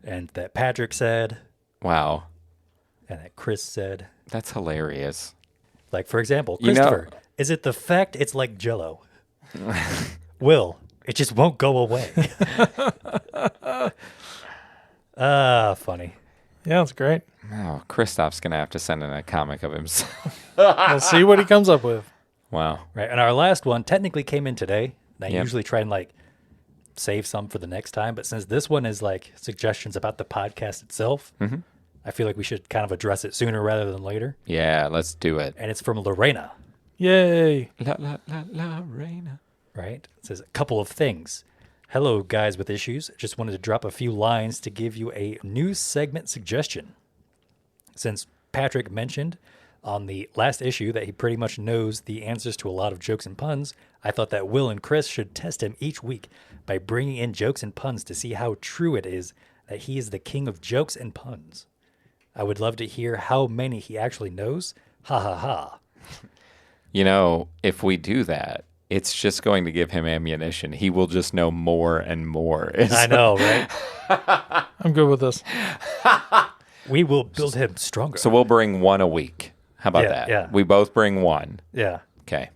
and that Patrick said Wow. and that Chris said. That's hilarious. Like, for example, You know- Christopher, is it the fact it's like Jell-O? Will, it just won't go away. Funny. Yeah, it's great. Oh, Kristoff's going to have to send in a comic of himself. We'll see what he comes up with. Wow. Right. And our last one technically came in today. I Yep. usually try and like save some for the next time. But since this one is like suggestions about the podcast itself, I feel like we should kind of address it sooner rather than later. Yeah, let's do it. And it's from Lorena, Yay. La la la la, Reina. right? It says a couple of things. Hello, guys with issues. Just wanted to drop a few lines to give you a news segment suggestion. Since Patrick mentioned on the last issue that he pretty much knows the answers to a lot of jokes and puns, I thought that Will and Chris should test him each week by bringing in jokes and puns to see how true it is that he is the king of jokes and puns. I would love to hear how many he actually knows. Ha ha ha. You know, if we do that, it's just going to give him ammunition. He will just know more and more. I know, right? I'm good with this. We will build him stronger. So we'll bring one a week. How about Yeah, that? yeah. We both bring one. Yeah. Okay.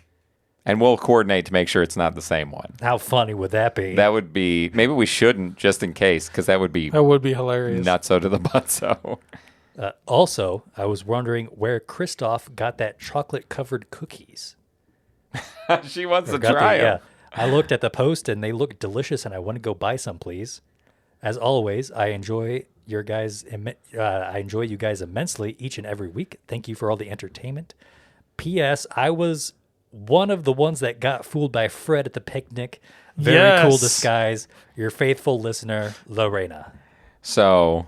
And we'll coordinate to make sure it's not the same one. How funny would that be? That would be, maybe we shouldn't just in case, because that would be That would be hilarious. nutso to the butso. Also, I was wondering where Christoph got that chocolate-covered cookies. She wants to Got the- try yeah. them. I looked at the post and they look delicious, and I want to go buy some, please. As always, I enjoy you guys immensely each and every week. Thank you for all the entertainment. P.S. I was one of the ones that got fooled by Fred at the picnic. Very cool Yes. disguise. Your faithful listener, Lorena. So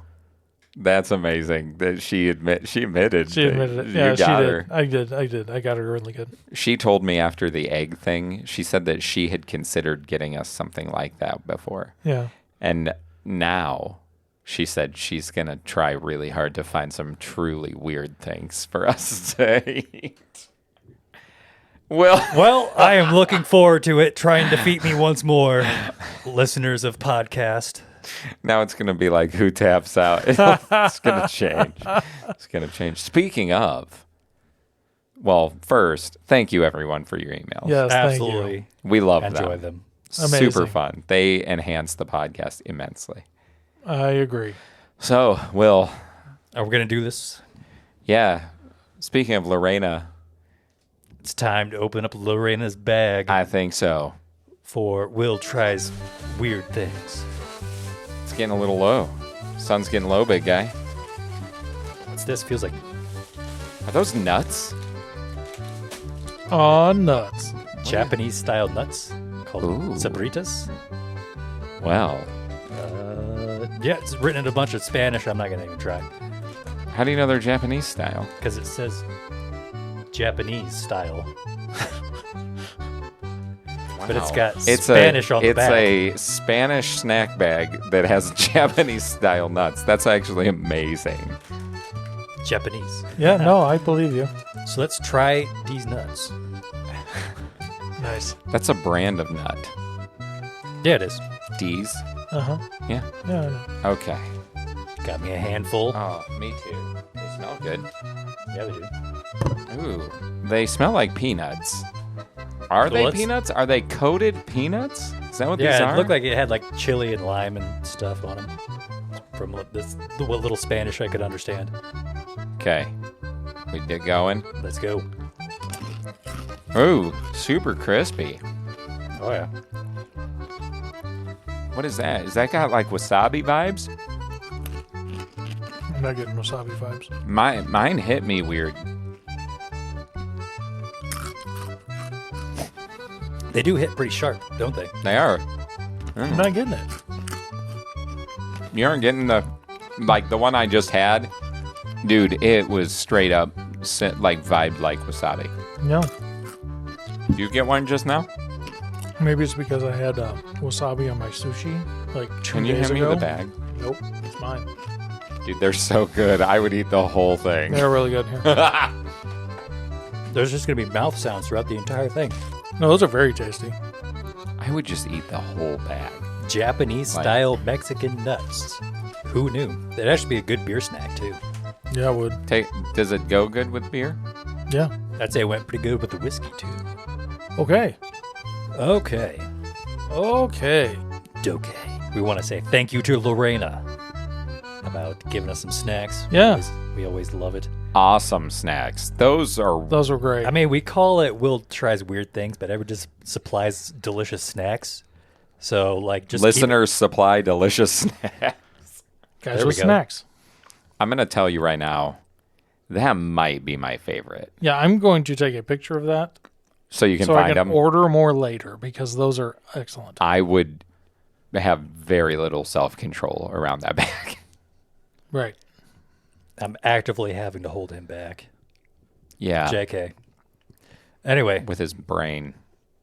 that's amazing that she admitted. She admitted it. You Yeah, she got did. her. I did. I got her really good. She told me after the egg thing, she said that she had considered getting us something like that before. Yeah. And now she said she's going to try really hard to find some truly weird things for us to eat. Well, I am looking forward to it. Try and defeat me once more, listeners of podcast. Now it's going to be like who taps out. It's going to change. It's going to change. Speaking of, well, first, thank you everyone for your emails. Yes, Absolutely. We love Enjoy them. them. Amazing. Super fun. They enhance the podcast immensely. thank you. I agree. So, Will, Are we going to do this? yeah, speaking of Lorena, It's time to open up Lorena's bag I think so. for Will Tries Weird Things. It's getting a little low. Sun's getting low, big guy. What's this? Feels like Are those nuts? Aw, nuts. Japanese-style nuts called Ooh. sabritas. Well, Yeah, it's written in a bunch of Spanish. I'm not going to even try how do you know they're Japanese style? because it says Japanese style. But it's got Spanish on the back. It's a Spanish snack bag that has Japanese style nuts. That's actually amazing. Japanese. Yeah, no, I believe you. So let's try these nuts. Nice. That's a brand of nut. Yeah, it is. D's. Uh-huh. Yeah. Yeah, I know. Okay. Got me a handful. Oh, me too. They smell good. Yeah, they do. Ooh, they smell like peanuts. Are So they let's- peanuts? Are they coated peanuts? Is that what these Yeah, are? it looked like it had like chili and lime and stuff on them. From what little Spanish I could understand. Okay. We get going. Let's go. Ooh, super crispy. Oh yeah. What is that? Is that got like wasabi vibes? I'm not getting wasabi vibes. Mine hit me weird. They do hit pretty sharp, don't they? They are. I'm not getting it. You aren't getting the one I just had, dude. It was straight up like vibed like wasabi. No. Did you get one just now? Maybe it's because I had wasabi on my sushi like 2 Can you days hand me ago. the bag, Nope, it's mine. dude? They're so good. I would eat the whole thing. They're really good here. There's just gonna be mouth sounds throughout the entire thing. No, those are very tasty. I would just eat the whole bag. Japanese-style Mexican nuts. Who knew? That actually be a good beer snack too. Yeah, I would. Does it go good with beer? Yeah. I'd say it went pretty good with the whiskey too. Okay. Okay. Okay. We want to say thank you to Lorena about giving us some snacks. Yeah. We always love it. awesome snacks. Those Those were great. I mean, we call it Will Tries Weird Things, but Edward just supplies delicious snacks. So, like, just listeners supply delicious snacks. Guys there with we go. snacks. I'm going to tell you right now, that might be my favorite. Yeah, I'm going to take a picture of that So you can so I find can them. order more later because those are excellent. I would have very little self-control around that bag. Right. I'm actively having to hold him back. Yeah, JK. Anyway, with his brain.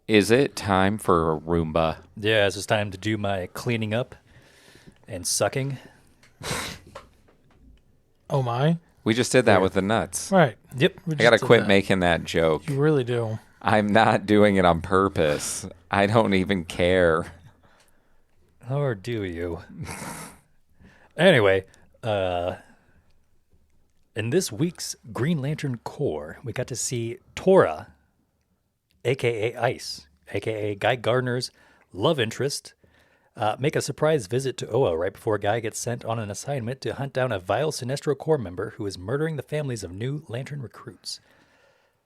Is it time for a Roomba? yeah, it's just time to do my cleaning up and sucking. Oh my. We just did that with the nuts. Right. Yep. We I got to just did quit that. making that joke. You really do. I'm not doing it on purpose. I don't even care. Or do you? Anyway, in this week's Green Lantern Corps, we got to see Tora, a.k.a. Ice, a.k.a. Guy Gardner's love interest, make a surprise visit to Oa right before Guy gets sent on an assignment to hunt down a vile Sinestro Corps member who is murdering the families of new Lantern recruits.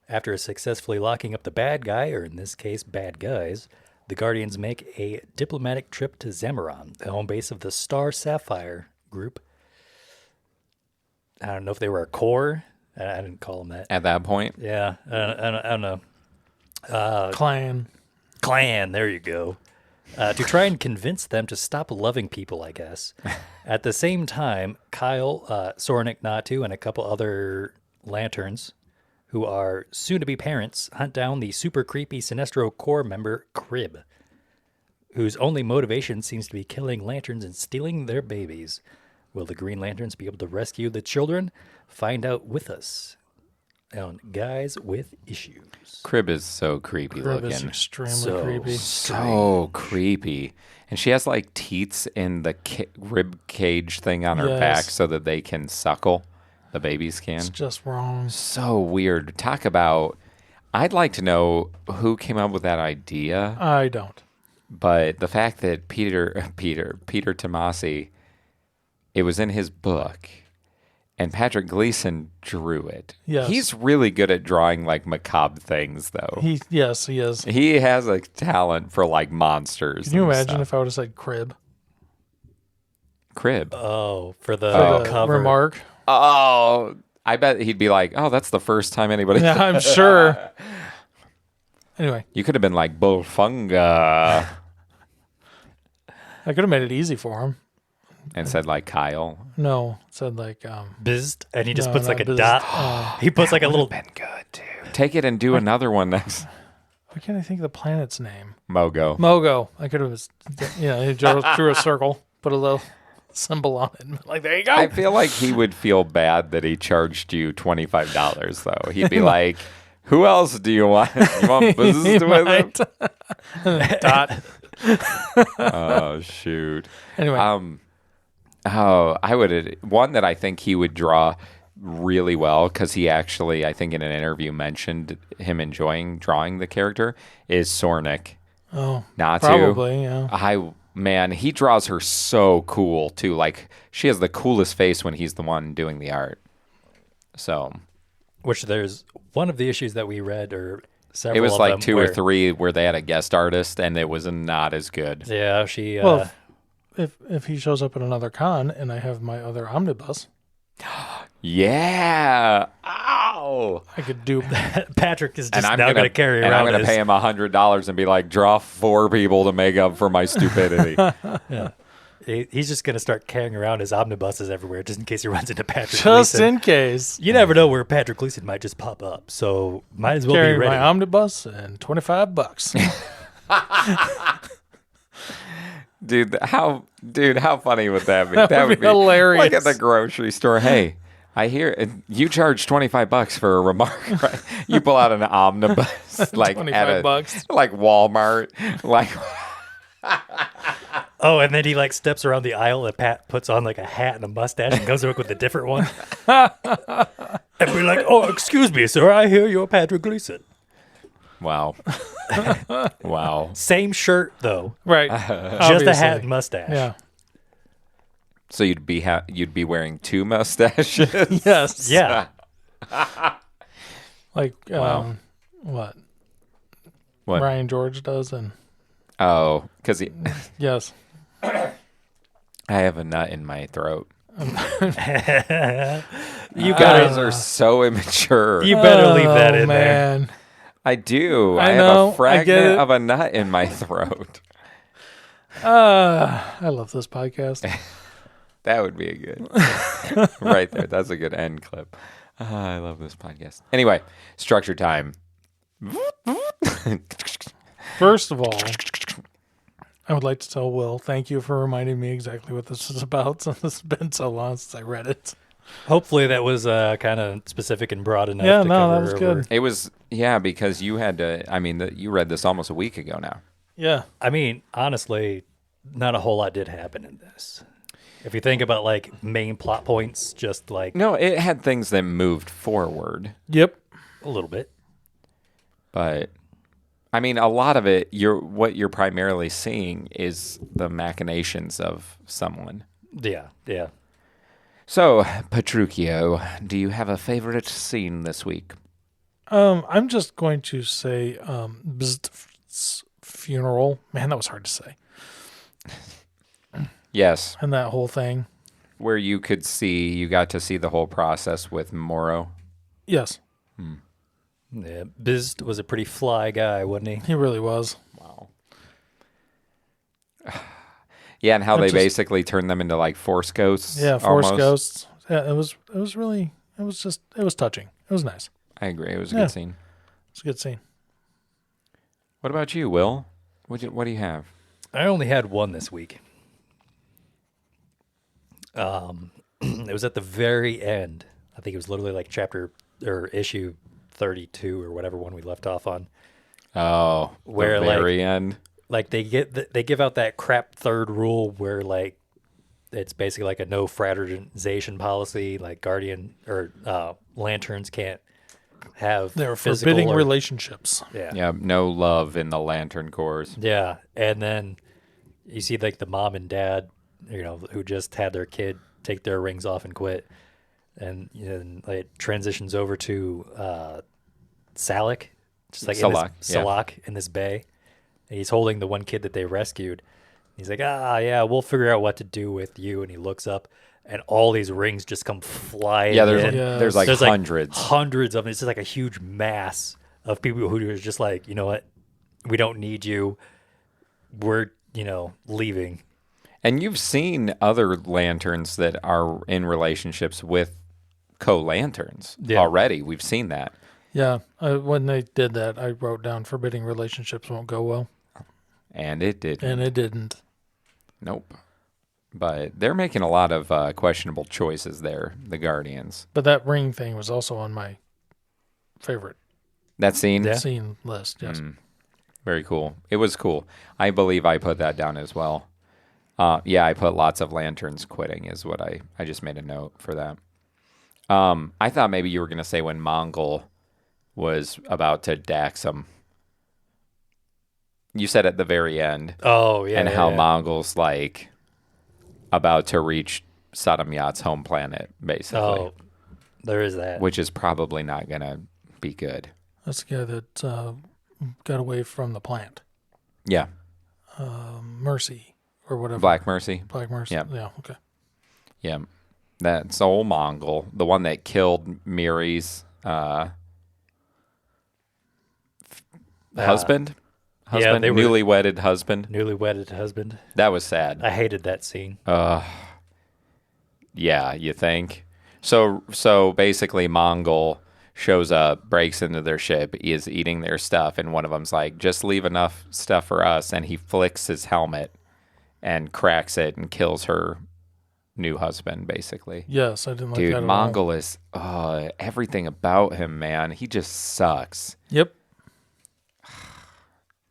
After successfully locking up the bad guy, or in this case, bad guys, the Guardians make a diplomatic trip to Zamaron, the home base of the Star Sapphire group. I don't know if they were a corps. I didn't call them that. At that point, Yeah, I don't know. Clan, there you go. To try and convince them to stop loving people, I guess. At the same time, Kyle, Sornik, Natu, and a couple other Lanterns, who are soon-to-be parents, hunt down the super creepy Sinestro Corps member, Krybs, whose only motivation seems to be killing Lanterns and stealing their babies. Will the Green Lanterns be able to rescue the children? Find out with us on Guys with Issues. Krybs is so creepy Krybs is looking. extremely So creepy. So creepy. And she has like teats in the rib cage thing on her Yes. back so that they can suckle. The babies can. It's just wrong. So weird. Talk about. I'd like to know who came up with that idea. I don't. But the fact that Peter Tomasi, it was in his book, and Patrick Gleason drew it. Yes. He's really good at drawing like macabre things, though. Yes, he is. He has a talent for like monsters. Can you and imagine stuff. if I would have said crib? Crib? Oh, for the For the cover. remark. Oh, I bet he'd be like, "Oh, that's the first time anybody." Yeah, I'm sure. Anyway, You could have been like Bullfunga I could have made it easy for him. and said like Kyle. No, it said like Bizzed, and he just No, puts like not a Bizzed. dot. He puts like a little. Been good, dude. Take it and do another one next. why can't I think of the planet's name? Mogo. Mogo. I could have, he drew a circle, put a little symbol on it, and like there you go. I feel like he would feel bad that he charged you $25 though. He'd be like, "Who else do you want? You want business with him?" Dot. Oh shoot. Anyway, I would one that I think he would draw really well because he actually, I think in an interview mentioned him enjoying drawing the character is Sornik. Natu. probably, yeah. Man, he draws her so cool too. Like she has the coolest face when he's the one doing the art. So Which there's one of the issues that we read, or several. it was of like them two where, or three where they had a guest artist and it was not as good. Yeah, she. Well, if he shows up at another con and I have my other omnibus, Yeah. Ow. I could do Patrick is just And I'm now gonna going to carry and I'm around gonna his. pay him $100 and be like, draw 4 people to make up for my stupidity. He's just going to start carrying around his omnibuses everywhere, just in case he runs into Patrick just Gleason. in case. You never know where Patrick Gleason might just pop up, so might as well Carry be ready. my omnibus and $25. Dude, how funny would that be? That would be hilarious. Like at the grocery store. Hey, I hear you charge $25 for a remark, right? You pull out an omnibus, like at $25. like Walmart, like. Oh, and then he like steps around the aisle and Pat puts on like a hat and a mustache and comes up with a different one. And we're like, "Oh, excuse me, sir, I hear you're Patrick Gleason." Wow. Wow. Same shirt though, Right. just a hat and mustache. Yeah. So you'd be wearing 2 mustaches. Yes. Yeah. Like Wow. what What? Ryan George does, and Oh, because yes, I have a nut in my throat. You You better, guys are so immature. you better leave that Oh, in there. man. I do. I I know, have a I get fragment it. of a nut in my throat. I love this podcast. That would be a good right there. That's a good end clip. I love this podcast. Anyway, structure time. First of all, I would like to tell Will, thank you for reminding me exactly what this is about, since it's been so long since I read it. Hopefully that was kind of specific and broad enough. Yeah, to no, cover that was over. good. It was because you had to. I mean, you read this almost a week ago now. Yeah. I mean, honestly, not a whole lot did happen in this. If you think about like main plot points, just like No, it had things that moved forward, Yep. a little bit. but I mean, a lot of it. What you're primarily seeing is the machinations of someone. Yeah, yeah. So, Petruchio, do you have a favorite scene this week? I'm just going to say funeral. Man, that was hard to say. Yes, And that whole thing. where you got to see the whole process with Moro. Yes, Yeah, Biz was a pretty fly guy, wasn't he? he really was. Wow. Yeah, and how It they just- basically turned them into like force ghosts. Yeah, Force almost. Ghosts. Yeah, it was really, it was touching. It was nice. I agree. It was a Yeah. good scene. It's a good scene. What about you, Will? What do you have? I only had one this week. It was at the very end. I think it was literally like chapter or issue 32 or whatever one we left off on. Oh, Where, the like- very end. Like they give out that crap third rule where like it's basically like a no fraternization policy. Like guardian or lanterns can't have They were physical forbidding or- relationships. Yeah. Yeah, no love in the Lantern Corps. Yeah, and then you see like the mom and dad, who just had their kid take their rings off and quit, and it transitions over to Salak, just like Salak, yeah. Salak in this bay, and he's holding the one kid that they rescued. He's like, yeah, we'll figure out what to do with you, and he looks up, and all these rings just come flying. Yeah, in. there's like There's hundreds. like hundreds of them. It's just like a huge mass of people who are just like, you know what, we don't need you. We're leaving. And you've seen other lanterns that are in relationships with co-lanterns already. We've seen that. Yeah, when they did that, I wrote down forbidding relationships won't go well, And it did. and it didn't. Nope. But they're making a lot of questionable choices there, the Guardians. But that ring thing was also on my favorite That scene? Yeah. scene list. Yes. Very cool. It was cool. I believe I put that down as well. Yeah, I put lots of lanterns quitting is what I just made a note for that. I thought maybe you were going to say when Mongol was about to dax him. You said at the very end. Oh yeah, and yeah, how yeah. Mongol's like about to reach Saddam Yacht's home planet, basically. Oh, there is that. Which is probably not going to be good. That's the guy that got away from the plant. Yeah. Mercy or whatever. Black Mercy. Black Mercy. Yeah. Yeah. Okay. Yeah. That's old Mongol, the one that killed Miri's husband. yeah, they were- newly wedded husband. Newly wedded husband. That was sad. I hated that scene. Yeah, you think? So basically Mongol shows up, breaks into their ship, is eating their stuff, and one of them's like, just leave enough stuff for us, and he flicks his helmet and cracks it and kills her new husband, basically. Yes, I didn't like Dude, that at all. Mongol is everything about him, man. He just sucks. Yep.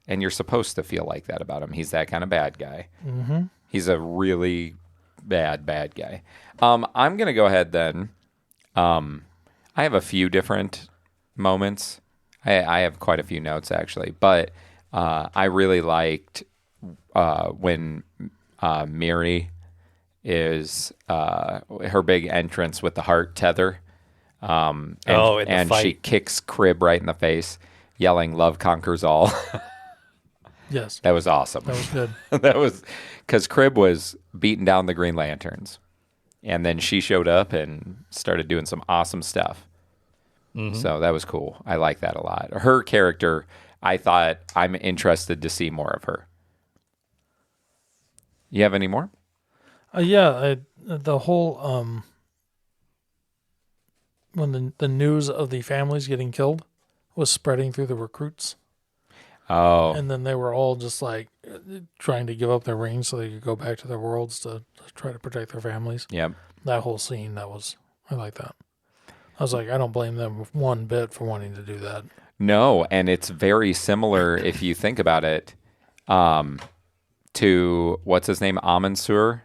And you're supposed to feel like that about him. He's that kind of bad guy. Mm-hmm. He's a really bad guy. I'm going to go ahead then. I have a few different moments. I have quite a few notes, actually. But I really liked when Miri is her big entrance with the heart tether. And, in the and she fight. kicks Kryb right in the face, yelling, "Love conquers all." Yes. That was awesome. That was good. That was because Kryb was beating down the Green Lanterns. And then she showed up and started doing some awesome stuff. So that was cool. I like that a lot. Her character, I thought I'm interested to see more of her. You have any more? The whole when the news of the families getting killed was spreading through the recruits, Oh, and then they were all just like trying to give up their rings so they could go back to their worlds to try to protect their families. yep. That whole scene, I like that. I was like, I don't blame them one bit for wanting to do that. No, and it's very similar if you think about it to what's his name, Amensur.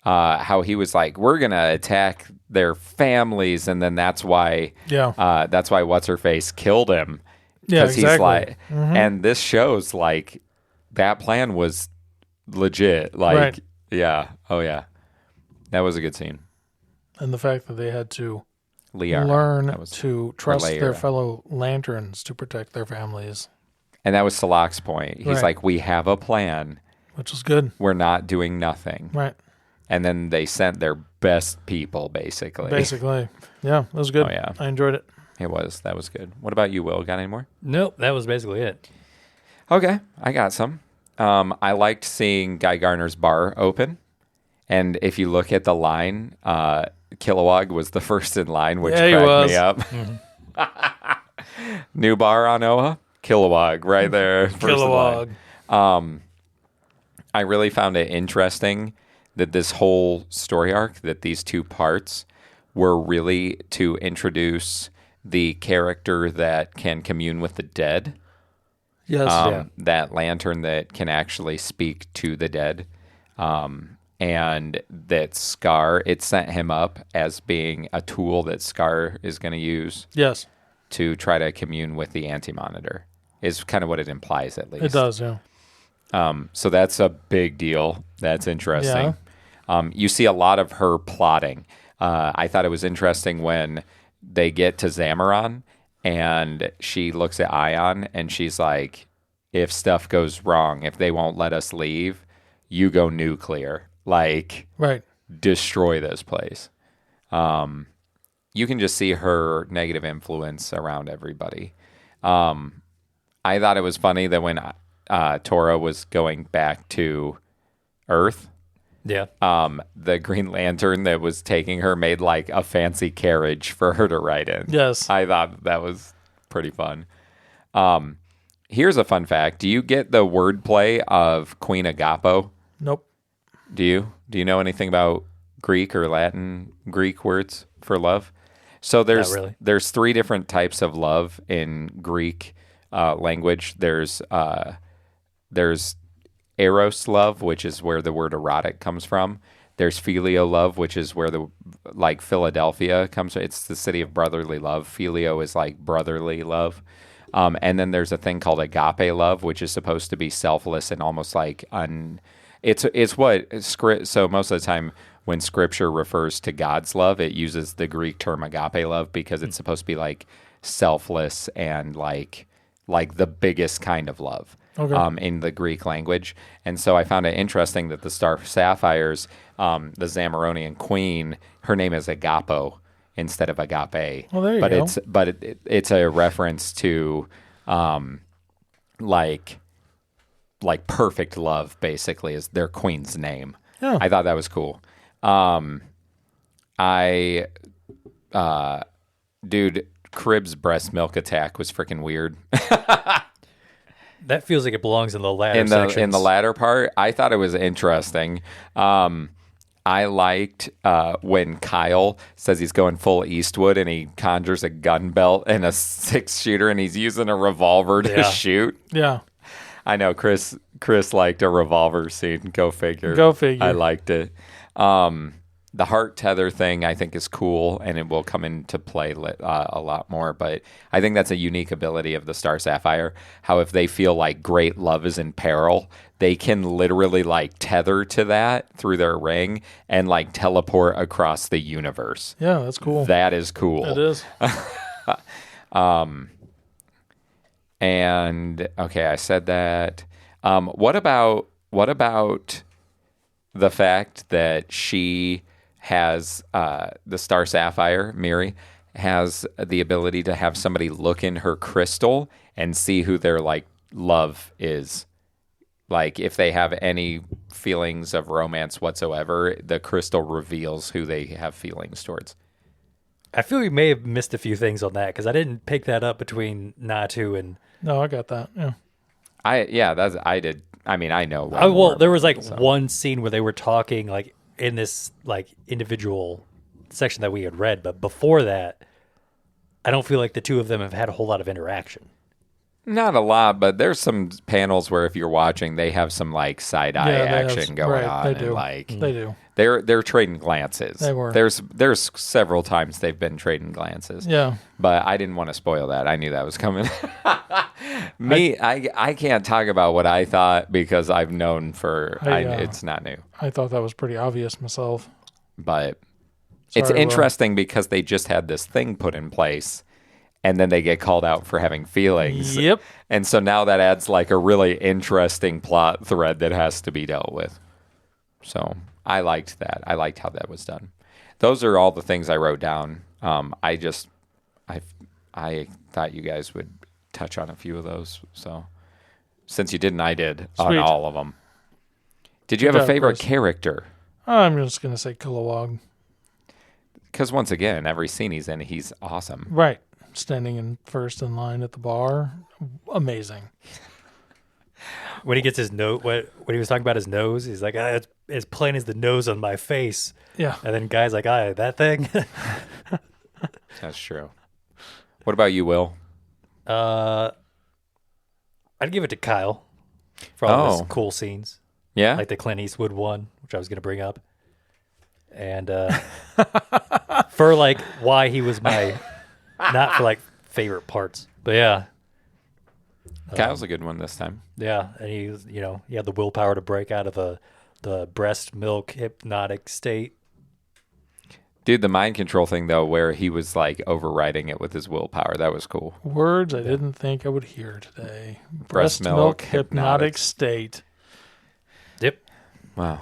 How he was like, we're gonna attack their families, and then that's why what's her face killed him. Yeah, He's exactly. like, and this shows like that plan was legit. Like, Right. yeah, oh yeah, that was a good scene. And the fact that they had to Liara, learn that was- to trust their Lyra. fellow lanterns to protect their families, and that was Salak's point. He's Right. like, we have a plan. which was good. We're not doing nothing. Right. And then they sent their best people, basically. Basically. Yeah, it was good. Oh, yeah. I enjoyed it. It was. That was good. What about you, Will? Got any more? Nope, that was basically it. Okay, I got some. I liked seeing Guy Garner's bar open. And if you look at the line, Kilowog was the first in line, which Yeah, he cracked was. me up. New bar on Oa, Kilowog, right there. First in line. Kilowog. I really found it interesting that this whole story arc, that these two parts were really to introduce the character that can commune with the dead. Yes. That lantern that can actually speak to the dead. And that Scar, it sent him up as being a tool that Scar is going to use Yes. to try to commune with the Anti-Monitor, is kind of what it implies, at least. It does, yeah. So that's a big deal. That's interesting. You see a lot of her plotting. I thought it was interesting when they get to Zamaron and she looks at Ion and she's like, if stuff goes wrong, if they won't let us leave, you go nuclear. Like, Right. destroy this place. You can just see her negative influence around everybody. I thought it was funny that when Tora was going back to Earth, Yeah. the Green Lantern that was taking her made like a fancy carriage for her to ride in. Yes. I thought that was pretty fun. Here's a fun fact. Do you get the wordplay of Queen Agapo? Nope. Do you? Do you know anything about Greek or Latin Greek words for love? So Not really. there's three different types of love in Greek language. There's eros love, which is where the word erotic comes from. There's filio love, which is where the like Philadelphia comes from. It's the city of brotherly love. Filio is like brotherly love. And then there's a thing called agape love, which is supposed to be selfless and almost like it's what script. So most of the time when scripture refers to God's love, it uses the Greek term agape love because it's supposed to be like selfless and like the biggest kind of love. Okay. In the Greek language. And so I found it interesting that the Star Sapphires, the Zamaronian queen, her name is Agapo instead of agape. Well, there you but go. It's a reference to like perfect love, basically, is their queen's name. Yeah. I thought that was cool. Dude, Krybs' breast milk attack was freaking weird. That feels like it belongs in the latter in the latter part. I thought it was interesting. I liked when Kyle says he's going full Eastwood and he conjures a gun belt and a 6-shooter and he's using a revolver to shoot. Yeah. I know Chris liked a revolver scene. Go figure. Go figure. I liked it. The heart tether thing, I think, is cool, and it will come into play a lot more. But I think that's a unique ability of the Star Sapphire. How if they feel like great love is in peril, they can literally like tether to that through their ring and like teleport across the universe. Yeah, that's cool. That is cool. It is. And okay, I said that. What about the fact that she has the Star Sapphire, Miri, has the ability to have somebody look in her crystal and see who their like love is. Like if they have any feelings of romance whatsoever, the crystal reveals who they have feelings towards. I feel we may have missed a few things on that because I didn't pick that up between Natu and. No, I got that. Yeah. I did. I mean, I know. Well, there was like one scene where they were talking like in this like individual section that we had read, but before that, I don't feel like the two of them have had a whole lot of interaction. Not a lot, but there's some panels where if you're watching, they have some like side eye action going on. They do. And, like They do. They're trading glances. They were. There's several times they've been trading glances. Yeah. But I didn't want to spoil that. I knew that was coming. I can't talk about what I thought because I've known it's not new. I thought that was pretty obvious myself. But it's Sorry, interesting because they just had this thing put in place and then they get called out for having feelings. Yep. And so now that adds like a really interesting plot thread that has to be dealt with. So I liked that. I liked how that was done. Those are all the things I wrote down. I thought you guys would touch on a few of those. So since you didn't, I did on Sweet. all of them. Did you have a favorite character? I'm just going to say Kilowog. Because once again, every scene he's in, he's awesome. Right. Standing in first in line at the bar. Amazing. When he gets his nose, when he was talking about his nose, he's like, it's as plain as the nose on my face. Yeah. And then guy's like, that thing? That's true. What about you, Will? I'd give it to Kyle for all his cool scenes. Yeah? Like the Clint Eastwood one, which I was going to bring up. And for like why he was my, not for like favorite parts, but yeah. Kyle's a good one this time. Yeah, and he was, he had the willpower to break out of the breast milk hypnotic state. Dude, the mind control thing, though, where he was like overriding it with his willpower, that was cool. Words I didn't think I would hear today. Breast milk hypnotic state. Yep. Wow.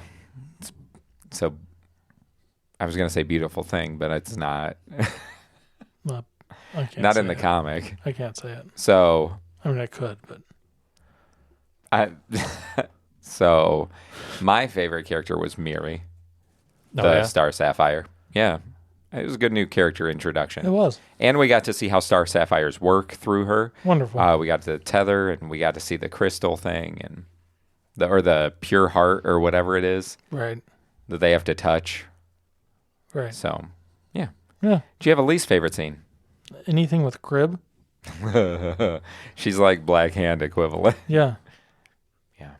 So I was going to say beautiful thing, but it's not. I can't not say in the it. comic. I can't say it. So I mean, I could, but so my favorite character was Miri, the Star Sapphire. Yeah, it was a good new character introduction. It was, and we got to see how Star Sapphires work through her. Wonderful. We got to tether, and we got to see the crystal thing, and the pure heart or whatever it is, right? That they have to touch. Right. So, yeah. Yeah. Do you have a least favorite scene? Anything with Kryb? She's like Black Hand equivalent. Yeah. Yeah.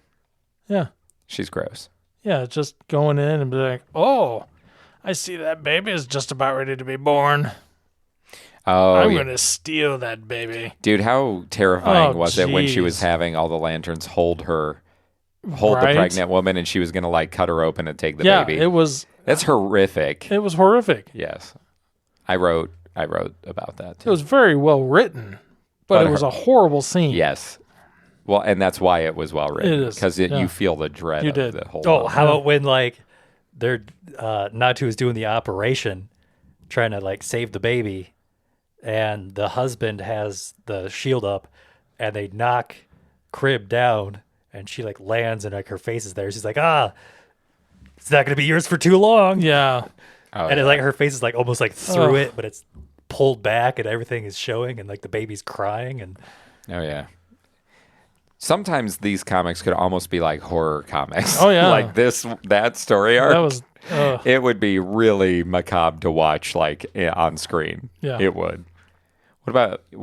Yeah. She's gross. Yeah, just going in and be like, oh, I see that baby is just about ready to be born. Oh, I'm going to steal that baby. Dude, how terrifying was it when she was having all the lanterns hold the pregnant woman and she was going to like cut her open and take the baby? Yeah, it was. That's horrific. It was horrific. Yes. I wrote about that too. It was very well written, but it was a horrible scene. Yes. Well, and that's why it was well written. It is. Because you feel the dread of the whole Oh, how about when like they're Natu is doing the operation, trying to like save the baby, and the husband has the shield up, and they knock Kryb down, and she like lands and like her face is there. She's like, it's not gonna be yours for too long. Yeah. Oh, and like her face is like almost like through it, but it's pulled back and everything is showing, and like the baby's crying. And oh yeah. Sometimes these comics could almost be like horror comics. Oh yeah. Like that story arc. That was. It would be really macabre to watch, like on screen. Yeah. It would. What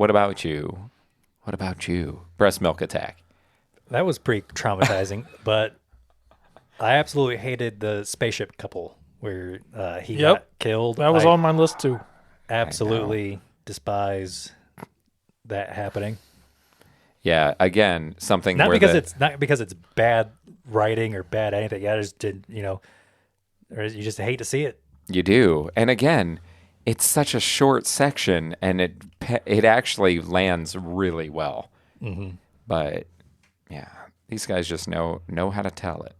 about you? What about you? Breast milk attack. that was pretty traumatizing. But I absolutely hated the spaceship couple where he Yep. got killed. That was I on my list too. absolutely despise that happening. Yeah, again, something Not where because it's bad writing or bad anything. I just did, or you just hate to see it. you do. And again, it's such a short section, and it actually lands really well. Mm-hmm. But yeah, these guys just know how to tell it.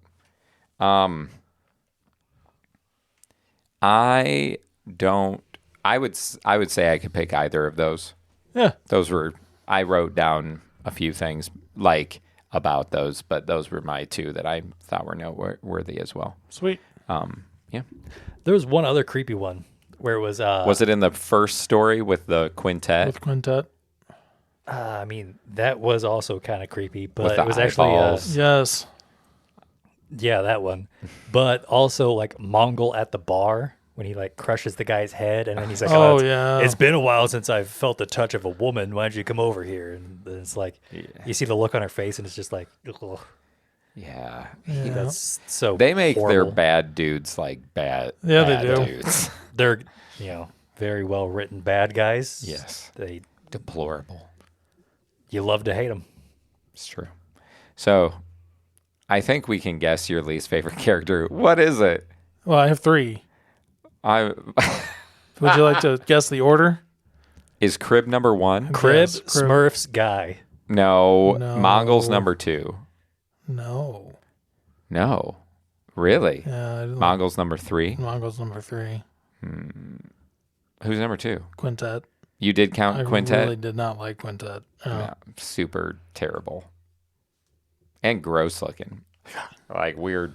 I don't. I would say I could pick either of those. Yeah. I wrote down a few things like about those, but those were my two that I thought were noteworthy as well. Sweet. Yeah. There was one other creepy one where it was. Was it in the first story with the quintet? With Quintet. I mean, that was also kind of creepy, but With the it was actually. eyeballs. Yes. Yeah, that one. But also like Mongol at the bar when he like crushes the guy's head and then he's like, Oh, it's, yeah. it's been a while since I've felt the touch of a woman. Why don't you come over here? And then it's like, you see the look on her face and it's just like, ugh. Yeah. That's so They make their horrible. bad dudes like bad. Yeah, they bad do. Dudes. They're, very well written bad guys. Yes. They, Deplorable. you love to hate them. It's true. So, I think we can guess your least favorite character. What is it? Well, I have 3. I Would you like to guess the order? Is Kryb number 1? Krybs, Krybs. Smurfs, guy. No. No. Mongol's number 2. No. No. Really? Yeah, I didn't like Mongol's number 3. Mongo's number 3. Who's number 2? Quintet. You did count I Quintet? really did not like Quintet. Yeah, super terrible. And gross looking. Like weird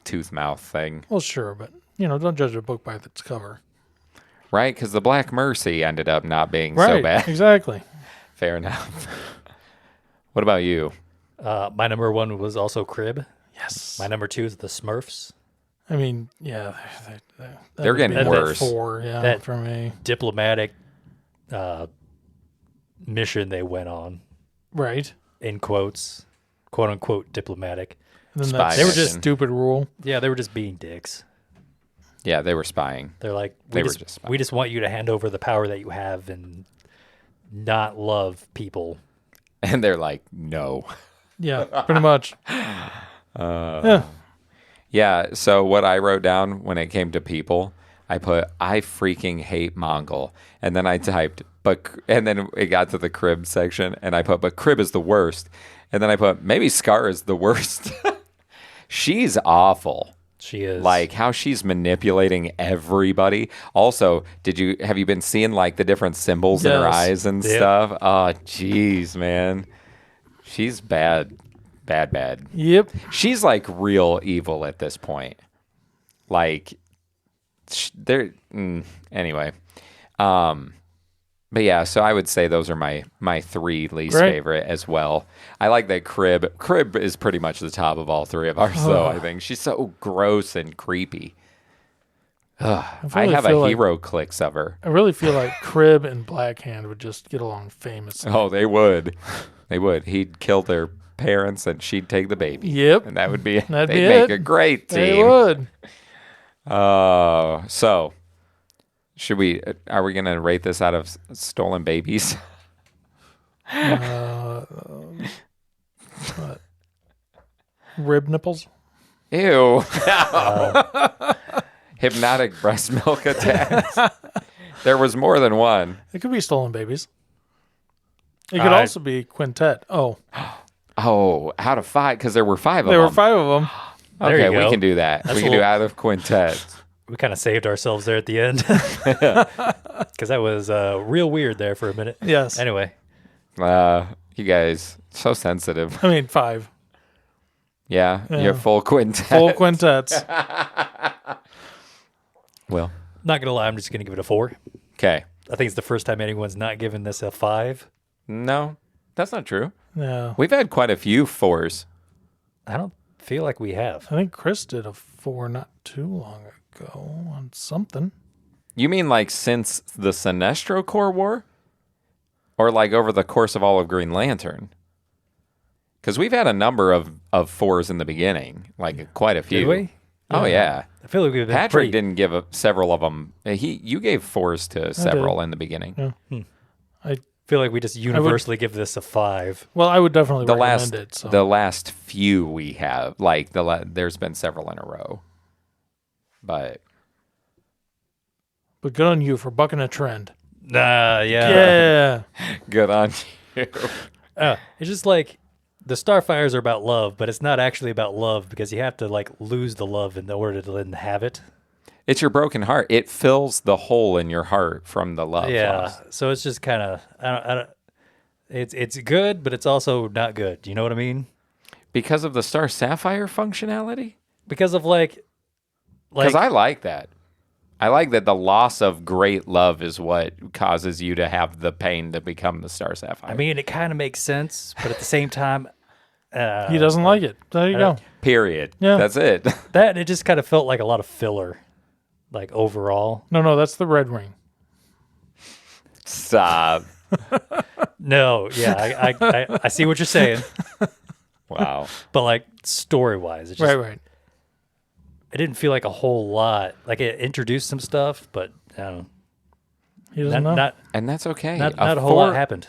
tooth mouth thing. Well, sure, but, don't judge a book by its cover. Right? Because the Black Mercy ended up not being Right, so bad. exactly. Fair enough. What about you? My number 1 was also Kryb. Yes. My number 2 is the Smurfs. I mean, yeah. They're getting that'd be worse. 4, yeah, That- for me. Diplomatic mission they went on, Right. in quotes, quote unquote diplomatic. And then Spy that mission. stupid rule. Yeah, they were just being dicks. Yeah, they were spying. They're like, They we were just, just spying. we just want you to hand over the power that you have and not love people. And they're like, no. Yeah, pretty much. Yeah. Yeah, so what I wrote down when it came to people, I put, I freaking hate Mongol. And then I typed, and then it got to the Kryb section, and I put, but Kryb is the worst. And then I put, maybe Scar is the worst. She's awful. She is. Like how she's manipulating everybody. Also, have you been seeing like the different symbols in her Yes. eyes and Yep. stuff? Oh, jeez, man. She's bad. Bad. Yep. She's like real evil at this point. Like, anyway. But yeah, so I would say those are my 3 least Great. favorite as well. I like that Kryb is pretty much the top of all 3 of ours, though, I think. She's so gross and creepy. I really have feel a like- hero clicks of her. I really feel like Kryb and Blackhand would just get along famously. Oh, they would. They would. He'd kill their parents and she'd take the baby. Yep. And that would be, That'd they'd be make it. a great They team. would. So, are we going to rate this out of stolen babies? What? Rib nipples? Ew. Hypnotic breast milk attacks. There was more than one. It could be stolen babies. It could also be Quintet. Oh, Oh, out of 5, because there were 5 of them. there were 5 of them. There Okay, you we go. can do that. That's we a can do little- out of quintet. we kind of saved ourselves there at the end. Because that was real weird there for a minute. Yes. Anyway, You guys, so sensitive. I mean, 5. Yeah, Yeah. you're full quintet. Full quintets. Well, not going to lie, I'm just going to give it a 4. okay. I think it's the first time anyone's not given this a 5. No, that's not true. No. We've had quite a few 4s. I don't feel like we have. I think Chris did a 4 not too long ago on something. You mean like since the Sinestro Corps War? Or like over the course of all of Green Lantern? Because we've had a number of 4s in the beginning, like quite a few. Did we? Oh yeah. I feel like we've been Patrick didn't give several of them. You gave 4s to several did. in the beginning. Yeah. I feel like we just universally give this a 5. Well, I would definitely The recommend last it. So. the last few we have, like there's been several in a row. But But good on you for bucking a trend. Yeah. Yeah. good on you. It's just like the Starfires are about love, but it's not actually about love because you have to like lose the love in order to then have it. It's your broken heart. It fills the hole in your heart from the love lost. So it's just kind of I don't. It's good, but it's also not good. Do you know what I mean? Because of the Star Sapphire functionality? Because of like Because I like that. I like that the loss of great love is what causes you to have the pain to become the Star Sapphire. I mean, it kind of makes sense, but at the same time, He doesn't like it. There you go. period. Yeah. That's it. it just kind of felt like a lot of filler, like overall. No, that's the red ring. Stop. No, yeah, I see what you're saying, Wow. but like story wise, it just Right. it didn't feel like a whole lot. Like it introduced some stuff, but I don't know. He doesn't know. And that's okay. Not a whole lot happened.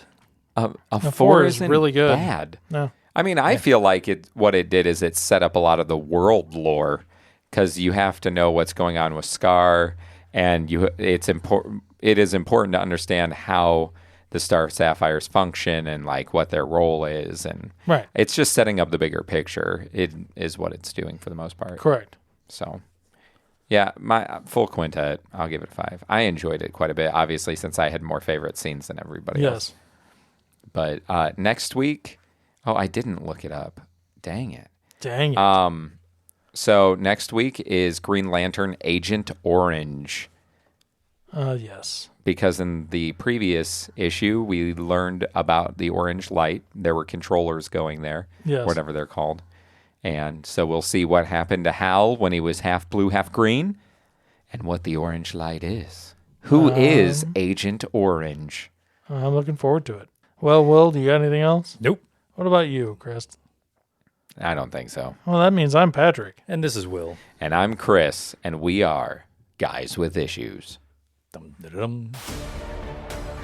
A four 4 is isn't really good. bad. No. I mean, I feel like what it did is it set up a lot of the world lore because you have to know what's going on with Scar, and it's important. It is important to understand how the Star Sapphires function and like what their role is, and Right. it's just setting up the bigger picture. It is what it's doing for the most part. Correct. So, yeah, my full quintet, I'll give it a 5. I enjoyed it quite a bit, obviously, since I had more favorite scenes than everybody else. Yes. But next week, I didn't look it up. Dang it. Dang it. So next week is Green Lantern Agent Orange. Yes. Because in the previous issue, we learned about the orange light. There were controllers going there, Yes. whatever they're called. And so we'll see what happened to Hal when he was half blue, half green, and what the orange light is. Who is Agent Orange? I'm looking forward to it. Well, Will, do you got anything else? Nope. What about you, Chris? I don't think so. Well, that means I'm Patrick. And this is Will. And I'm Chris, and we are Guys with Issues. Dum-dum-dum.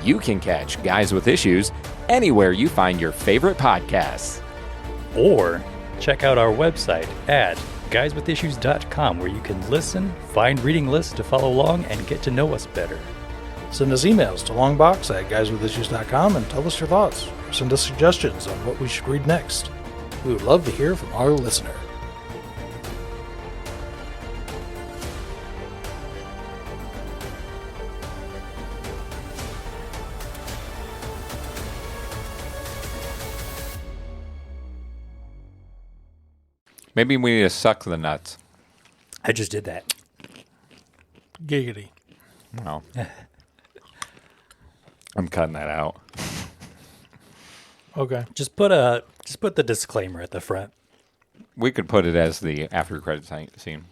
You can catch Guys with Issues anywhere you find your favorite podcasts. Or check out our website at guyswithissues.com where you can listen, find reading lists to follow along, and get to know us better. Send us emails to longbox@guyswithissues.com and tell us your thoughts. Or send us suggestions on what we should read next. We would love to hear from our listener. Maybe we need to suck the nuts. I just did that. Giggity. Well, I'm cutting that out. Okay. Just put the disclaimer at the front. We could put it as the after credit scene.